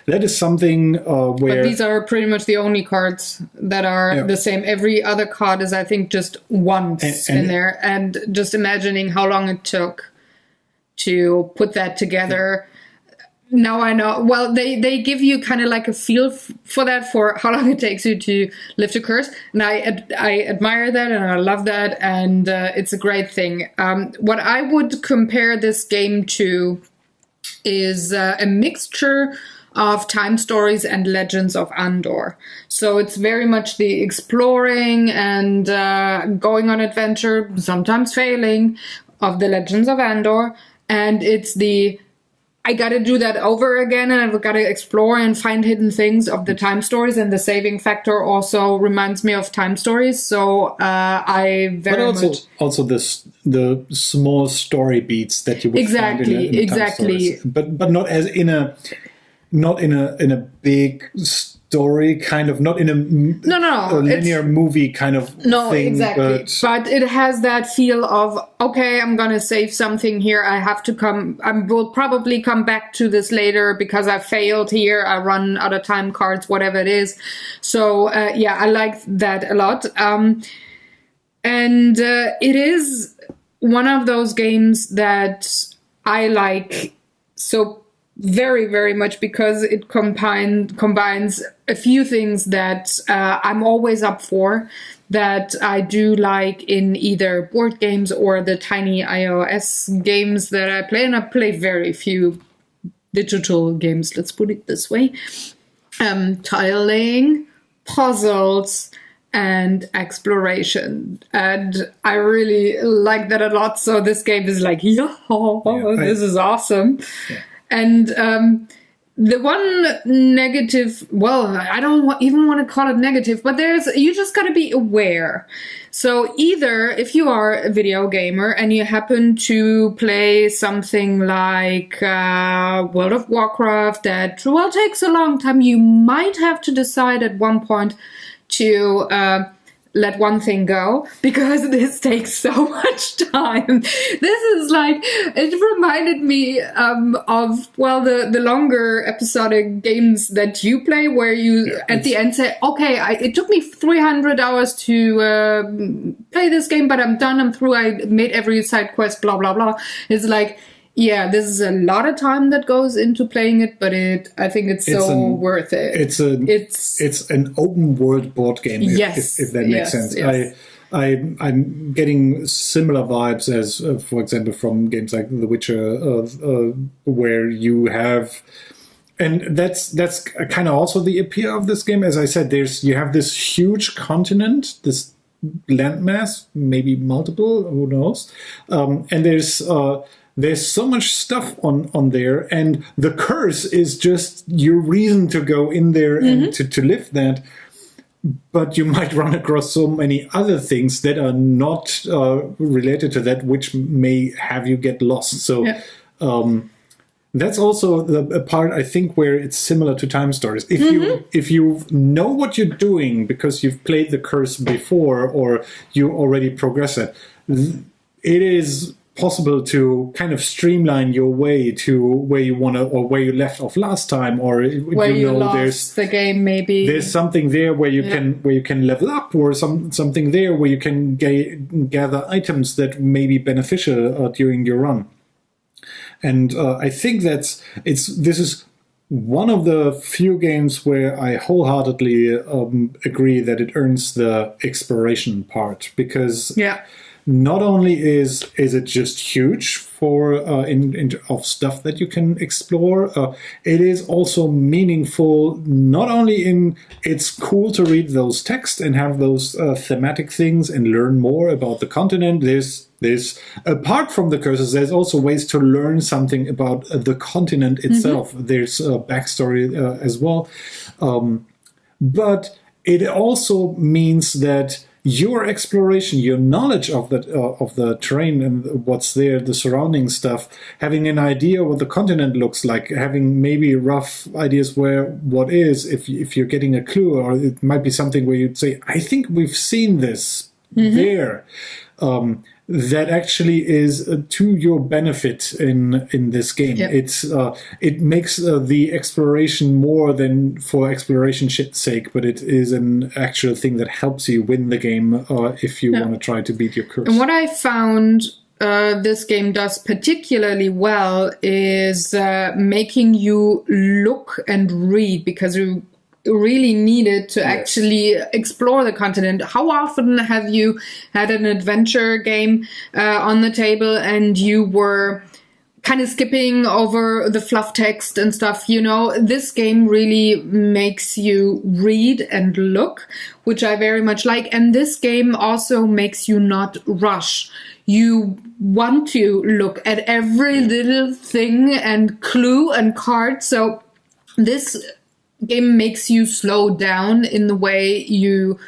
that is something where. But these are pretty much the only cards that are the same. Every other card is, I think, just once in there, and just imagining how long it took to put that together. Now I know. Well, they give you kind of like a feel for that, for how long it takes you to lift a curse. And I admire that and I love that. And it's a great thing. What I would compare this game to is a mixture of Time Stories and Legends of Andor. So it's very much the exploring and going on adventure, sometimes failing, of the Legends of Andor. And it's I got to do that over again, and I've got to explore and find hidden things of the Time Stories, and the saving factor also reminds me of Time Stories. So I very much also the small story beats that you would find in the Time Stories, but not as in a big story, kind of, not in a linear movie kind of thing. Exactly. But it has that feel of, okay, I'm going to save something here. I will probably come back to this later because I failed here. I run out of time cards, whatever it is. So, I like that a lot. And it is one of those games that I like so very, very much because it combines a few things that I'm always up for, that I do like in either board games or the tiny iOS games that I play. And I play very few digital games, let's put it this way. Tile laying, puzzles, and exploration. And I really like that a lot. So this game is like, this is awesome. Yeah. And the one negative, well, I don't even want to call it negative, but you just got to be aware. So either if you are a video gamer and you happen to play something like World of Warcraft that, takes a long time, you might have to decide at one point to let one thing go because this takes so much time. This is like, it reminded me of, well, the longer episodic games that you play where you at the end say, okay, it took me 300 hours to play this game, but I'm done, I'm through, I made every side quest, blah, blah, blah. It's like, yeah, this is a lot of time that goes into playing it, but I think it's worth it. It's an open world board game, if that makes sense. Yes. I'm getting similar vibes as, for example, from games like The Witcher, where you have, and that's kind of also the appeal of this game. As I said, you have this huge continent, this landmass, maybe multiple, who knows, and there's so much stuff on there, and the curse is just your reason to go in there and to live that. But you might run across so many other things that are not related to that, which may have you get lost. So that's also a part, I think, where it's similar to Time Stories. If you know what you're doing because you've played the curse before or you already progress it is possible to kind of streamline your way to where you want to, or where you left off last time, or where you lost there's the game. Maybe there's something there where you can level up, or something there where you can gather items that may be beneficial during your run. And I think this is one of the few games where I wholeheartely agree that it earns the exploration part, because not only is it just huge for of stuff that you can explore, it is also meaningful. Not only in it's cool to read those texts and have those thematic things and learn more about the continent. There's apart from the curses, there's also ways to learn something about the continent itself. There's a backstory as well, but it also means that your exploration, your knowledge of the terrain and what's there, the surrounding stuff, having an idea what the continent looks like, having maybe rough ideas what is, if you're getting a clue, or it might be something where you'd say, I think we've seen this there. That actually is to your benefit in this game. It makes the exploration more than for exploration's sake, but it is an actual thing that helps you win the game if you want to try to beat your curse. And what I found this game does particularly well is making you look and read, because you really needed to actually explore the continent. How often have you had an adventure game on the table and you were kind of skipping over the fluff text and stuff? You know, this game really makes you read and look, which I very much like. And this game also makes you not rush. You want to look at every little thing and clue and card. So this game makes you slow down in the way you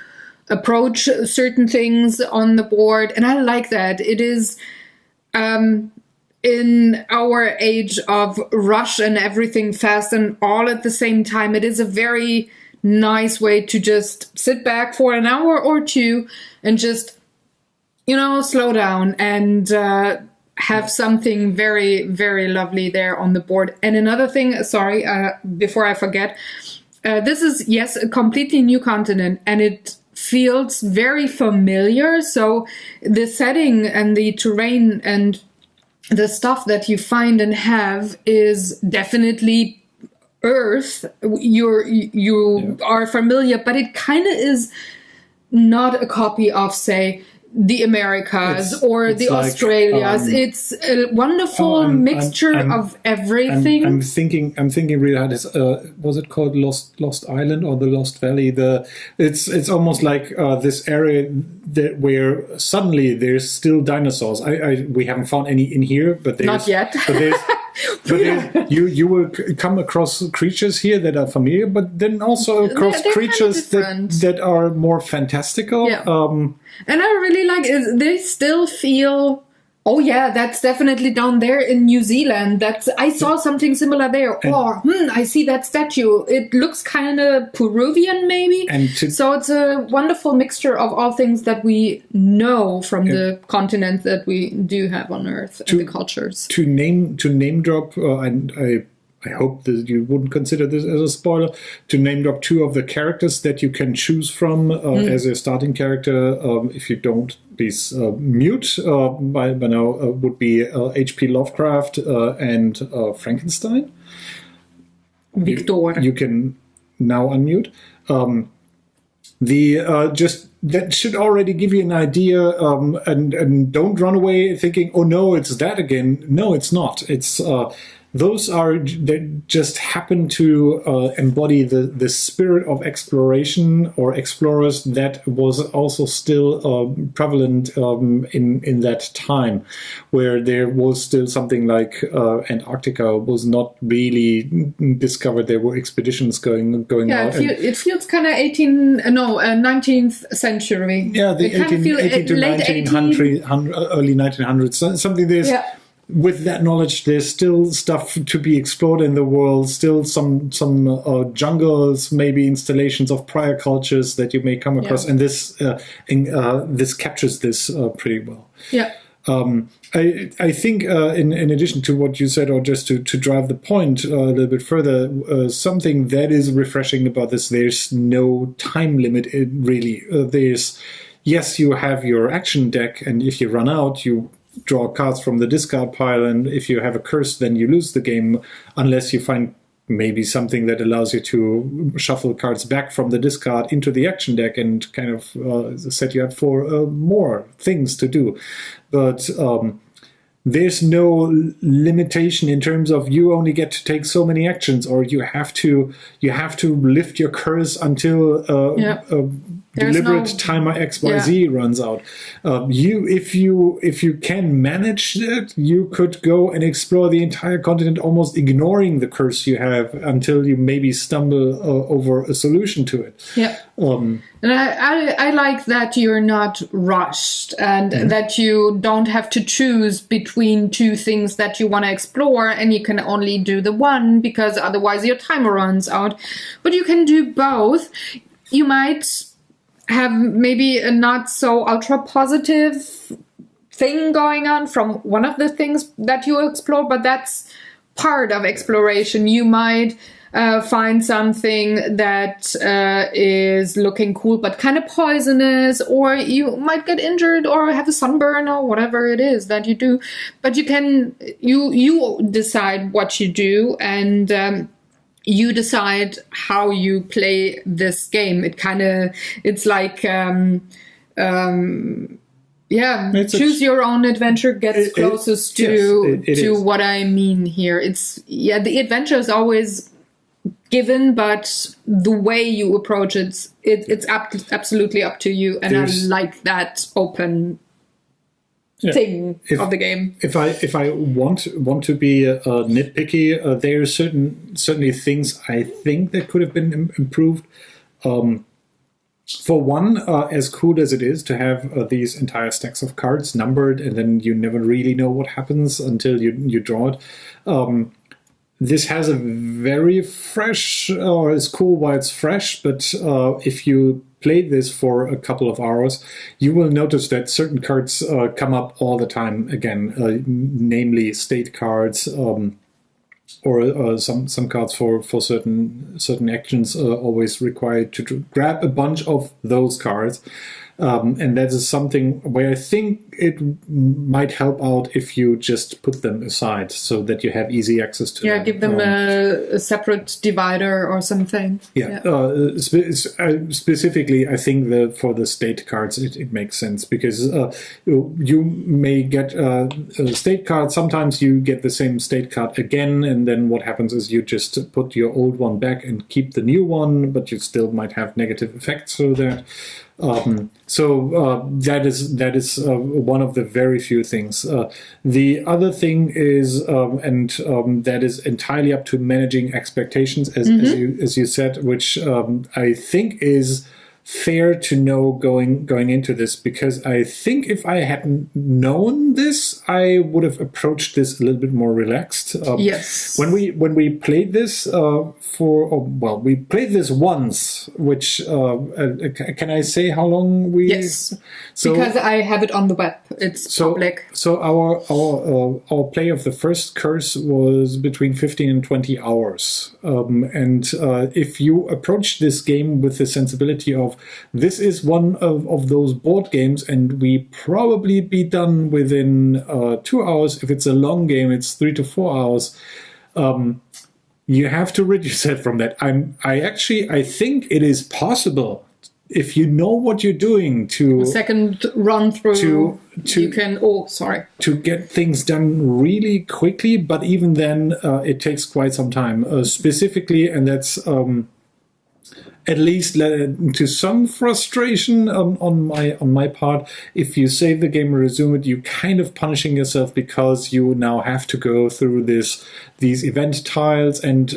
approach certain things on the board, and I like that. It is in our age of rush and everything fast and all at the same time, it is a very nice way to just sit back for an hour or two and just, slow down and have something very, very lovely there on the board. And another thing, sorry, before I forget, this is, yes, a completely new continent, and it feels very familiar. So the setting and the terrain and the stuff that you find and have is definitely Earth. You are familiar, but it kind of is not a copy of, say, the Americas or the like, Australias. It's a wonderful mixture of everything. I'm thinking really hard. Was it called Lost Island or the Lost Valley? It's almost like this area where suddenly there's still dinosaurs. We haven't found any in here, but there's not yet. But you will come across creatures here that are familiar, but then also across creatures that are more fantastical. Yeah. And I really like it. They still feel Oh yeah, that's definitely down there in New Zealand. I saw something similar there. I see that statue. It looks kind of Peruvian, maybe. So it's a wonderful mixture of all things that we know from the continent that we do have on Earth and the cultures. To name drop, and I hope that you wouldn't consider this as a spoiler, to name drop 2 of the characters that you can choose from as a starting character. If you don't, please mute. By now would be H.P. Lovecraft and Frankenstein. Victor. You can now unmute. That should already give you an idea, and don't run away thinking, oh no, it's that again. No, it's not. It's those that just happen to embody the spirit of exploration or explorers that was also still prevalent in that time, where there was still something like Antarctica was not really discovered. There were expeditions going out. It feels kind of 19th century. Yeah, the 18 to 1900, early 1900s, something there's. Yeah. With that knowledge, there's still stuff to be explored in the world, still some jungles, maybe installations of prior cultures that you may come across, and this captures this pretty well. Yeah. I think in addition to what you said, or just to drive the point a little bit further, something that is refreshing about this, there's no time limit, really. Yes, you have your action deck, and if you run out, you draw cards from the discard pile, and if you have a curse, then you lose the game, unless you find maybe something that allows you to shuffle cards back from the discard into the action deck and kind of set you up for more things to do. But there's no limitation in terms of you only get to take so many actions, or you have to lift your curse until deliberate timer XYZ runs out. If you can manage it, you could go and explore the entire continent, almost ignoring the curse you have, until you maybe stumble over a solution to it. Yeah. And I like that you're not rushed, and that you don't have to choose between 2 things that you want to explore, and you can only do the one because otherwise your timer runs out. But you can do both. You might have maybe a not so ultra positive thing going on from one of the things that you explore, but that's part of exploration. You might find something that is looking cool but kind of poisonous, or you might get injured or have a sunburn or whatever it is that you do. But you decide what you do, and you decide how you play this game. It's like choose your own adventure gets closest to what I mean here. The adventure is always given, but the way you approach it's absolutely up to you, and I like that open thing of the game. If I want to be nitpicky, there are certainly things I think that could have been improved. For one, as cool as it is to have these entire stacks of cards numbered, and then you never really know what happens until you draw it. This has a very fresh, or it's cool while it's fresh, but if you play this for a couple of hours, you will notice that certain cards come up all the time again, namely state cards, or some cards for certain actions always required to grab a bunch of those cards. And that is something where I think it might help out if you just put them aside so that you have easy access to them. Yeah, give them a separate divider or something. Specifically, I think for the state cards, it makes sense, because you may get a state card. Sometimes you get the same state card again, and then what happens is you just put your old one back and keep the new one, but you still might have negative effects through that. That is one of the very few things. The other thing is, that is entirely up to managing expectations, as you said, which I think is fair to know going into this, because I think if I hadn't known this, I would have approached this a little bit more relaxed. Yes. When we played this we played this once, which can I say how long we? Yes. Because I have it on the web. It's public. So our play of the first curse was between 15 and 20 hours. And if you approach this game with the sensibility of this is one of those board games, and we probably be done within 2 hours. If it's a long game, it's 3 to 4 hours. You have to rid yourself from that. I think it is possible, if you know what you're doing, to second run through you can to get things done really quickly, but even then it takes quite some time, specifically, and that's at least led to some frustration on my part. If you save the game and resume it, you're kind of punishing yourself, because you now have to go through these event tiles, and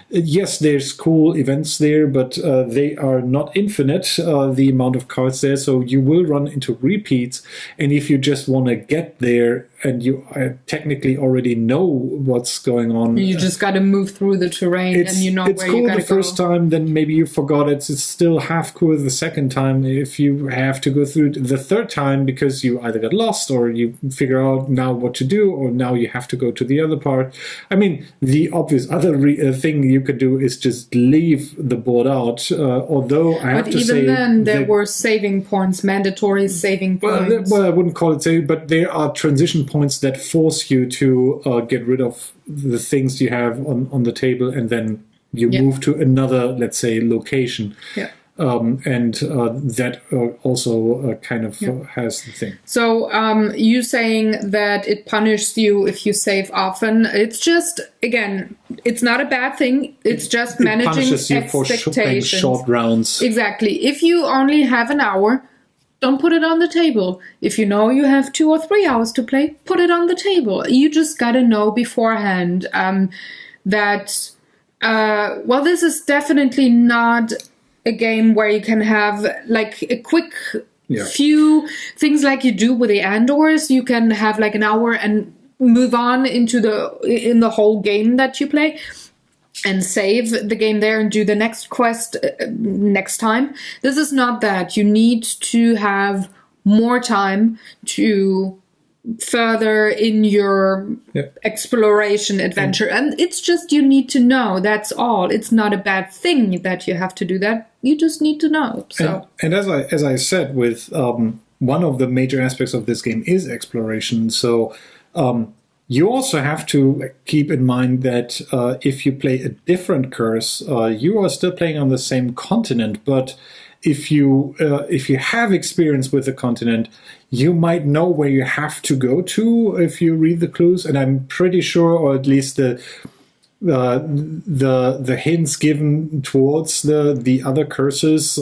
yes, there's cool events there, but they are not infinite, the amount of cards there, so you will run into repeats. And if you just want to get there and you technically already know what's going on, you just got to move through the terrain, and you know where you got to go. It's cool the first time, then maybe you forgot it. It's still half cool the second time. If you have to go through the third time because you either got lost or you figure out now what to do, or now you have to go to the other part. I mean, the obvious other thing you could do is just leave the board out. Although I have to say, even then there were saving points, mandatory saving points. Well, I wouldn't call it saving, but there are transition points that force you to get rid of the things you have on the table, and then you move to another, let's say, location. Yeah. And that also kind of has the thing. So you saying that it punishes you if you save often. It's just, again, it's not a bad thing. It's just managing punishes you expectations. For short rounds. Exactly. If you only have an hour, don't put it on the table. If you know you have 2 or 3 hours to play, put it on the table. You just got to know beforehand that, this is definitely not a game where you can have like a quick few things like you do with the Andors. You can have like an hour and move on in the whole game that you play, and save the game there and do the next quest next time. This is not that. You need to have more time to further in your exploration adventure. And it's just, you need to know. That's all. It's not a bad thing that you have to do that. You just need to know. So and as I said, with one of the major aspects of this game is exploration. So you also have to keep in mind that if you play a different curse, you are still playing on the same continent, but if you have experience with the continent, you might know where you have to go to if you read the clues. And I'm pretty sure, or at least the hints given towards the other curses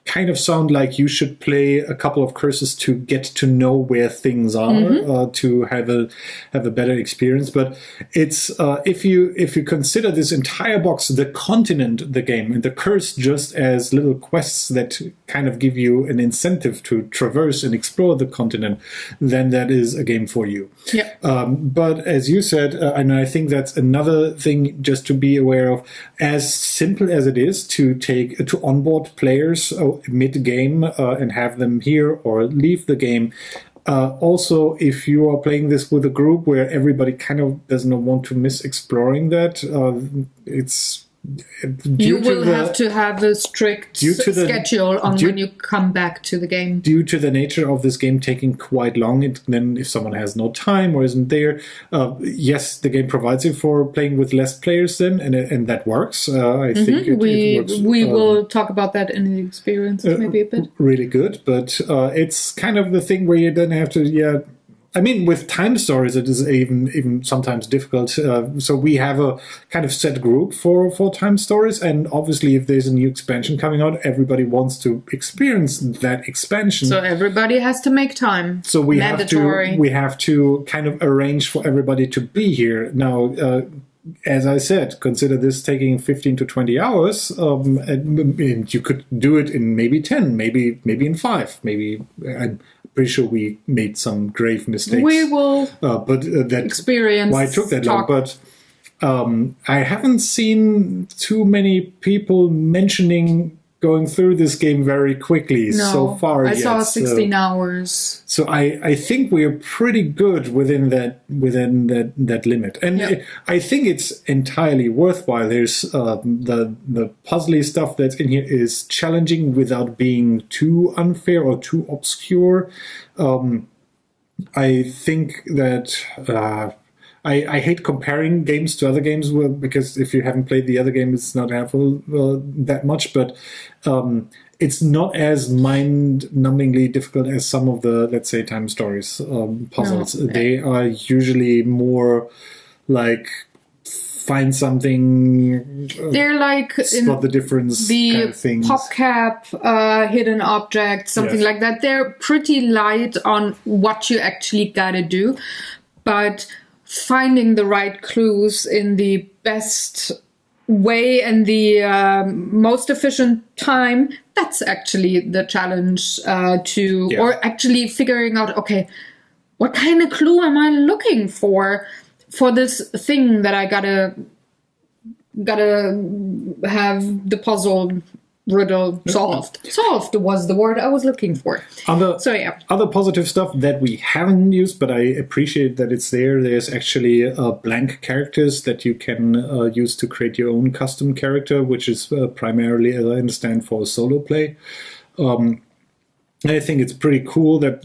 kind of sound like you should play a couple of curses to get to know where things are, to have a better experience. But it's if you consider this entire box, the continent, the game, and the curse just as little quests that kind of give you an incentive to traverse and explore the continent, then that is a game for you. Yeah. But as you said, and I think that's another thing just to be aware of, as simple as it is to onboard players mid-game and have them here or leave the game. Also, if you are playing this with a group where everybody kind of doesn't want to miss exploring that, it's you will have to have a strict schedule on when you come back to the game. Due to the nature of this game taking quite long, then if someone has no time or isn't there, yes, the game provides you for playing with less players then, and that works. I think it works. We will talk about that in the experience maybe a bit. Really good, but it's kind of the thing where you then have to, I mean, with time stories, it is even sometimes difficult. So we have a kind of set group for time stories, and obviously, if there's a new expansion coming out, everybody wants to experience that expansion. So everybody has to make time. So we have to kind of arrange for everybody to be here now. as I said, consider this taking 15 to 20 hours, and you could do it in maybe 10, maybe in 5. Maybe I'm pretty sure we made some grave mistakes. We will that experience why it took that talk. long. But I haven't seen too many people mentioning going through this game very quickly so far. I saw 16 hours. So I think we are pretty good within that limit, and I think it's entirely worthwhile. There's the puzzly stuff that's in here is challenging without being too unfair or too obscure. I think that. I hate comparing games to other games because if you haven't played the other game, it's not helpful that much. But it's not as mind-numbingly difficult as some of the, let's say, Time Stories puzzles. No. They are usually more like find something. They're like spot the difference. The kind of things. PopCap, hidden object, something like that. They're pretty light on what you actually gotta do, but finding the right clues in the best way and the most efficient time, that's actually the challenge or actually figuring out, okay, what kind of clue am I looking for this thing that I gotta have the puzzle riddle solved. Solved was the word I was looking for. Other positive stuff that we haven't used, but I appreciate that it's there. There's actually blank characters that you can use to create your own custom character, which is primarily, as I understand, for solo play. I think it's pretty cool that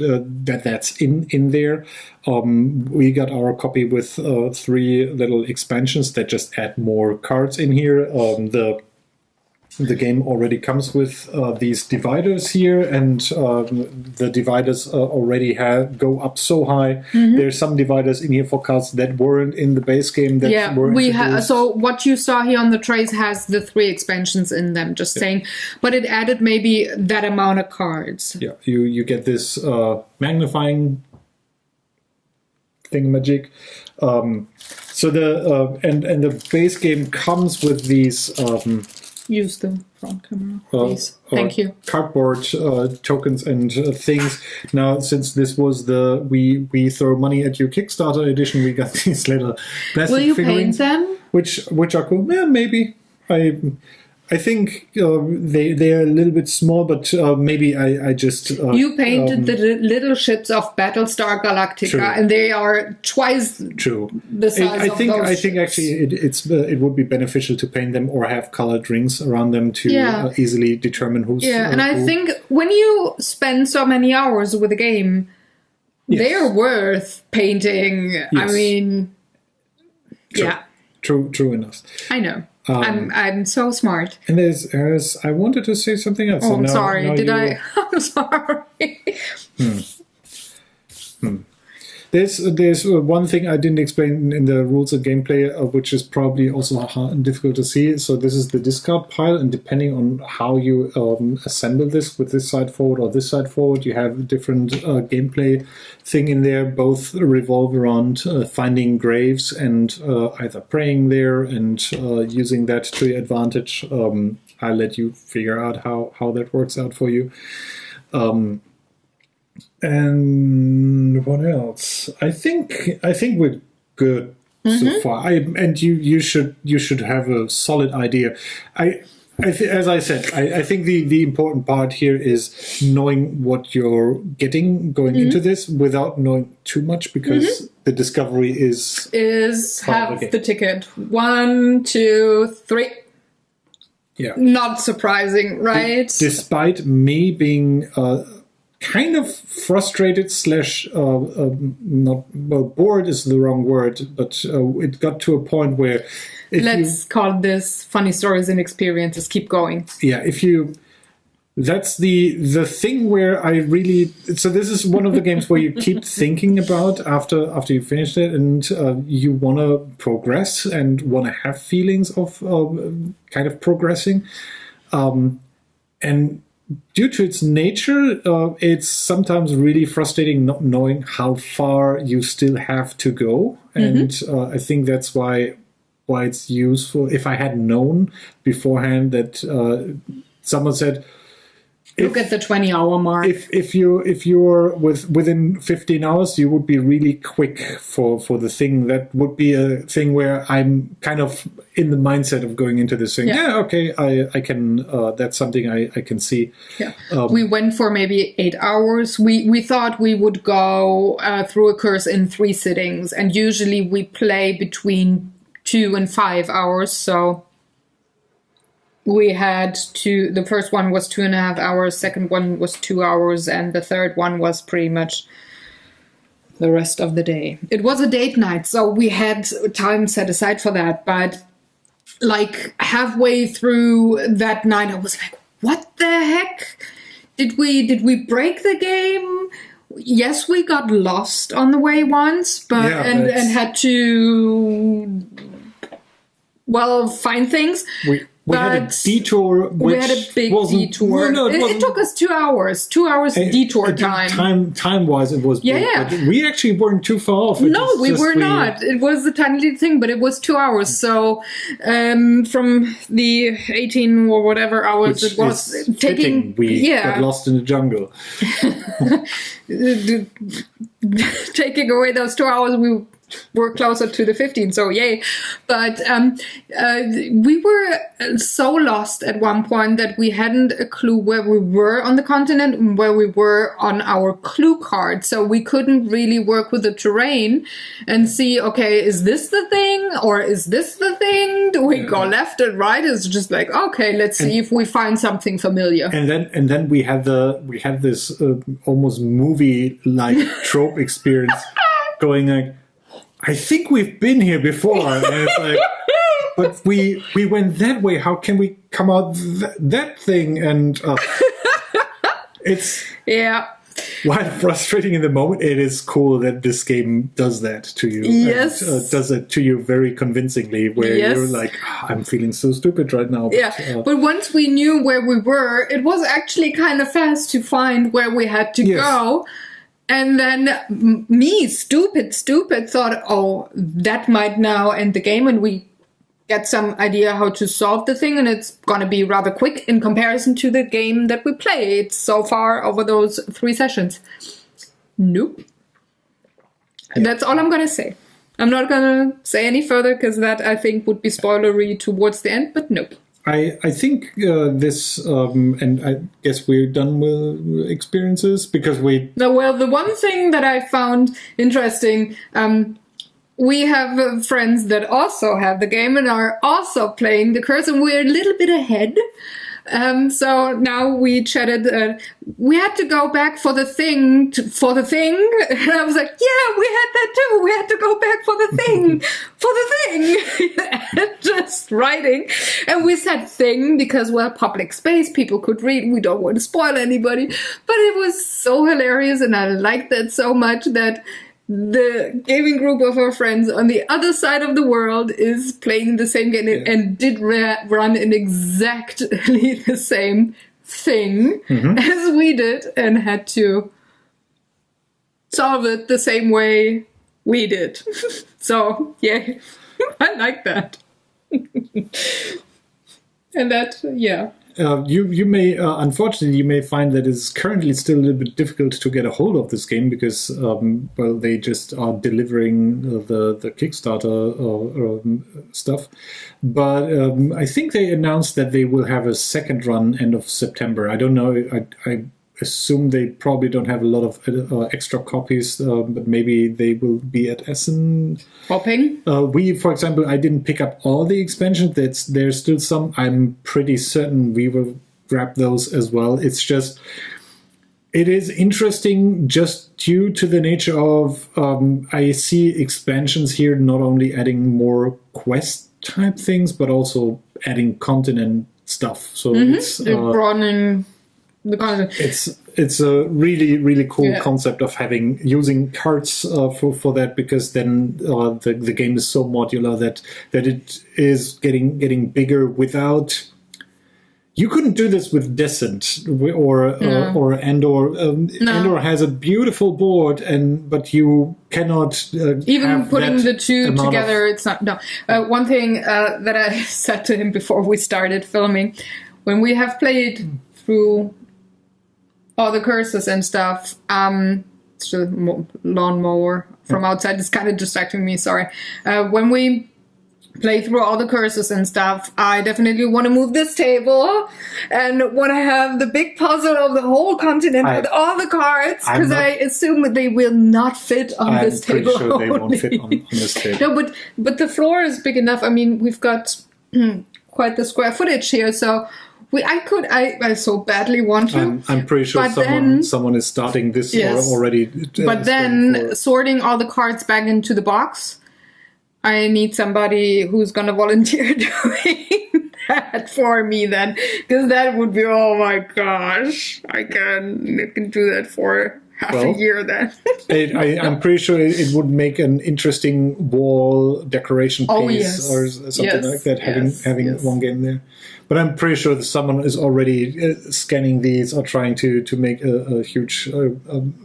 that's in there. We got our copy with 3 little expansions that just add more cards in here. The game already comes with these dividers here, and the dividers already go up so high. Mm-hmm. There's some dividers in here for cards that weren't in the base game. So what you saw here on the trays has the 3 expansions in them. Just saying, but it added maybe that amount of cards. Yeah, you get this magnifying thingamajig. So the and the base game comes with these. Use the front camera, please. Thank you. Cardboard tokens and things. Now, since this was the we throw money at you Kickstarter edition, we got these little plastic figurines. Paint them? Which are cool. Yeah, maybe. I think they're a little bit small, but maybe I just... you painted the little ships of Battlestar Galactica, true. And they are twice the size of those I think actually it would be beneficial to paint them or have colored rings around them to easily determine who's... Yeah, and I think when you spend so many hours with a game, they're worth painting. Yes. I mean... True enough. I know. I'm so smart. And there's I wanted to say something else. Oh, I'm sorry. I'm sorry. There's one thing I didn't explain in the rules of gameplay, which is probably also difficult to see. So this is the discard pile, and depending on how you assemble this with this side forward or this side forward, you have a different gameplay thing in there. Both revolve around finding graves and either praying there and using that to your advantage. I'll let you figure out how that works out for you. And what else? I think we're good so far. You should have a solid idea. As I said, I think the important part here is knowing what you're getting going into this without knowing too much, because the discovery is half the ticket. 1, 2, 3. Yeah. Not surprising, right? Despite me being kind of frustrated / bored is the wrong word, but it got to a point where let's call this funny stories and experiences. Keep going. Yeah, that's the thing where I really... So this is one of the games where you keep thinking about after you finish it, and you want to progress and want to have feelings of kind of progressing. And due to its nature, it's sometimes really frustrating not knowing how far you still have to go. And I think that's why why it's useful. If I had known beforehand that someone said, look at the 20-hour mark. If you're within 15 hours, you would be really quick for the thing. That would be a thing where I'm kind of in the mindset of going into this thing. Yeah, okay, I can. That's something I can see. Yeah, we went for maybe 8 hours. We thought we would go through a course in 3 sittings, and usually we play between 2 and 5 hours. So we had the first one was 2.5 hours, second one was 2 hours, and the third one was pretty much the rest of the day. It was a date night, so we had time set aside for that. But like halfway through that night, I was like, what the heck? Did we break the game? Yes, we got lost on the way once, but and had to find things. We had a detour. We had a big detour. It took us 2 hours. 2 hours detour time. Time-wise, it was big. Yeah. But we actually weren't too far off. No, we were not. It was a tiny little thing, but it was 2 hours. So from the 18 or whatever hours it was taking... We got lost in the jungle. Taking away those 2 hours, we were closer to the 15, so yay. But we were so lost at one point that we hadn't a clue where we were on the continent and where we were on our clue card. So we couldn't really work with the terrain and see, okay, is this the thing or is this the thing? Do we go left and right? It's just like, okay, let's see if we find something familiar. And then we had this almost movie-like trope experience going like, I think we've been here before, and it's like, but we went that way. How can we come out that thing? And it's while frustrating in the moment, it is cool that this game does that to you. Yes, and, does it to you very convincingly. Where you're like, I'm feeling so stupid right now. But, but once we knew where we were, it was actually kind of fast to find where we had to go. And then me, stupid, thought, oh, that might now end the game and we get some idea how to solve the thing and it's going to be rather quick in comparison to the game that we played so far over those 3 sessions. Nope. And that's all I'm going to say. I'm not going to say any further because that I think would be spoilery towards the end, but nope. I think this, and I guess we're done with experiences because we... No, well, the one thing that I found interesting, we have friends that also have the game and are also playing the curse, and we're a little bit ahead. So now we chatted, we had to go back for the thing. And I was like, yeah, we had that too. We had to go back for the thing, and just writing. And we said thing because, well, public space, people could read. We don't want to spoil anybody. But it was so hilarious. And I liked that so much that the gaming group of our friends on the other side of the world is playing the same game and did run in exactly the same thing as we did and had to solve it the same way we did. So, yeah, I like that. And that, you may, unfortunately, you may find that it's currently still a little bit difficult to get a hold of this game because, they just are delivering the Kickstarter stuff. But I think they announced that they will have a second run end of September. I don't know. I assume they probably don't have a lot of extra copies, but maybe they will be at Essen. Hopping? For example, I didn't pick up all the expansions. There's still some. I'm pretty certain we will grab those as well. It's just, it is interesting just due to the nature of, I see expansions here not only adding more quest type things, but also adding continent stuff. So it's broadening the content. It's a really, really cool concept of using cards for that, because then the game is so modular that it is getting bigger without You couldn't do this with Descent, or Andor. Andor has a beautiful board, but you cannot even have putting that the two amount together. It's not. No. One thing that I said to him before we started filming, when we have played through all the curses and stuff, it's a lawnmower from outside. It's kind of distracting me. Sorry. When we play through all the curses and stuff, I definitely want to move this table and want to have the big puzzle of the whole continent with all the cards, because I assume that they will not fit on this table. I'm pretty sure they won't fit on this table. No, but the floor is big enough. I mean, we've got quite the square footage here, so I so badly want to. I'm pretty sure someone is starting this already. But then sorting all the cards back into the box, I need somebody who's going to volunteer doing that for me then. Because that would be, oh my gosh, I can do that for half a year then. I'm pretty sure it would make an interesting wall decoration piece or something like that, having one game there. But I'm pretty sure that someone is already scanning these or trying to make a huge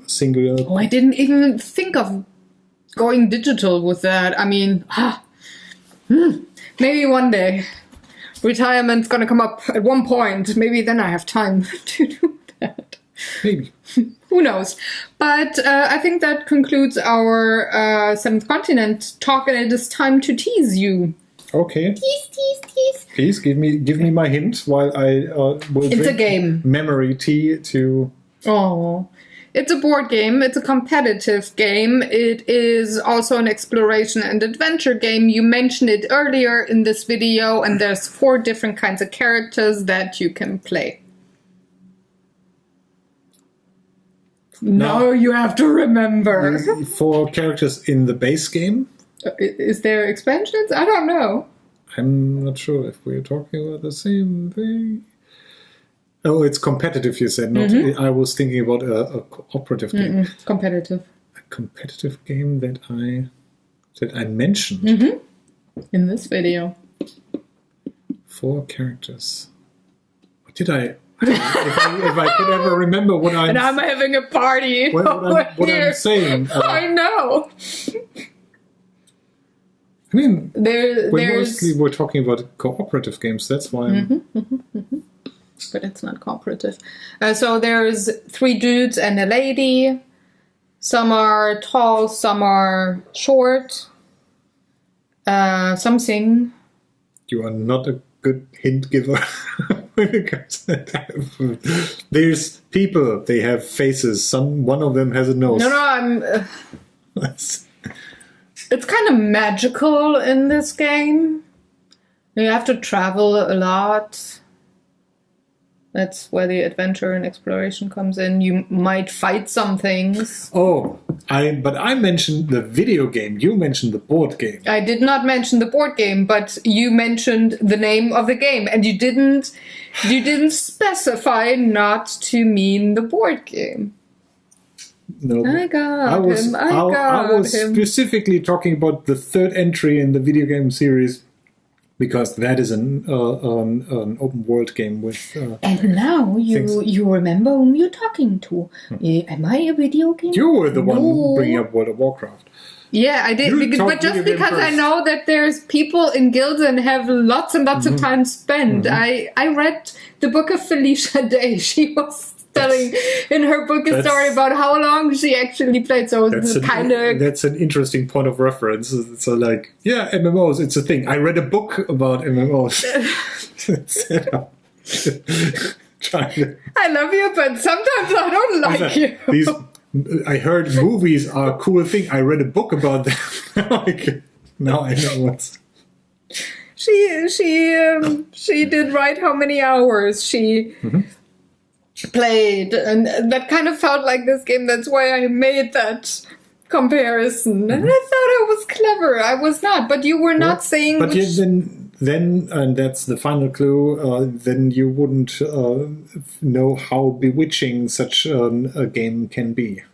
single. Oh, I didn't even think of going digital with that. I mean, maybe one day. Retirement's gonna come up at one point. Maybe then I have time to do that. Maybe. Who knows? But I think that concludes our Seventh Continent talk, and it is time to tease you. Okay. Tease. Please give me my hint while I will It's a game. Memory tea to... Oh. It's a board game. It's a competitive game. It is also an exploration and adventure game. You mentioned it earlier in this video, and there's 4 different kinds of characters that you can play. No, you have to remember. 4 characters in the base game? Is there expansions? I don't know. I'm not sure if we're talking about the same thing. Oh, it's competitive, you said. Not. I was thinking about a cooperative game. Competitive. A competitive game that I mentioned. In this video. 4 characters. What did I... if I could ever remember what I'm... And I'm having a party what I'm saying. I know. I mean, there's... we're talking about cooperative games. That's why I'm... But it's not cooperative. So there's 3 dudes and a lady. Some are tall, some are short. Some sing. You are not a good hint giver when it comes to that. There's people, they have faces. One of them has a nose. No, it's kind of magical in this game. You have to travel a lot. That's where the adventure and exploration comes in. You might fight some things. Oh, but I mentioned the video game. You mentioned the board game. I did not mention the board game, but you mentioned the name of the game, and you didn't specify not to mean the board game. No, I was specifically talking about the 3rd entry in the video game series, because that is an open world game with... and now you remember whom you're talking to. Am I a video game? You were the one bringing up World of Warcraft. Yeah, I did. But just because I know that there's people in guilds and have lots and lots of time spent. I read the book of Felicia Day. She was telling in her book a story about how long she actually played. So it's kind of... That's an interesting point of reference. So like, yeah, MMOs, it's a thing. I read a book about MMOs. I love you, but sometimes I don't like you. I heard movies are a cool thing. I read a book about them. Now I know what's... She did write how many hours she... played, and that kind of felt like this game. That's why I made that comparison, and I thought I was clever. I was not, but you were not saying. But then, and that's the final clue. Then you wouldn't know how bewitching such a game can be,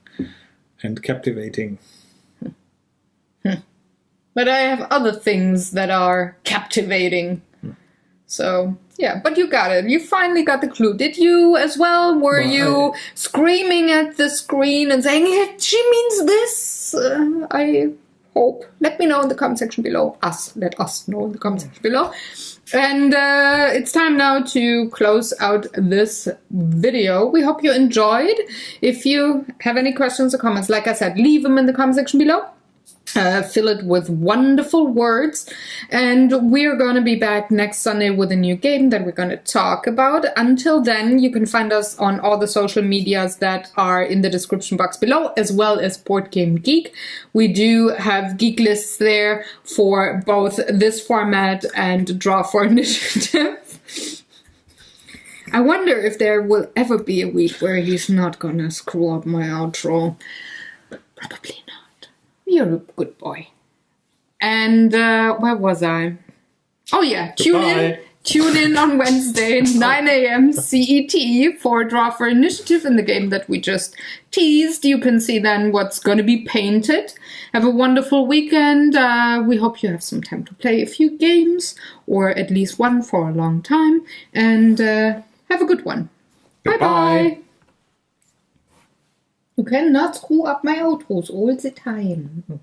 and captivating. But I have other things that are captivating. So, yeah, but you got it. You finally got the clue. Did you as well? Were you screaming at the screen and saying, she means this? I hope. Let me know in the comment section below. Let us know in the comment section below. And it's time now to close out this video. We hope you enjoyed. If you have any questions or comments, like I said, leave them in the comment section below. Fill it with wonderful words, and we're going to be back next Sunday with a new game that we're going to talk about. Until then, you can find us on all the social medias that are in the description box below, as well as Board Game Geek. We do have geek lists there for both this format and Draw for Initiative. I wonder if there will ever be a week where he's not going to screw up my outro. Probably not. You're a good boy. And where was I? Oh yeah, tune in on Wednesday, 9 a.m. CET for Draw for Initiative in the game that we just teased. You can see then what's going to be painted. Have a wonderful weekend. We hope you have some time to play a few games, or at least one for a long time. And have a good one. Bye-bye. You cannot screw up my outros all the time.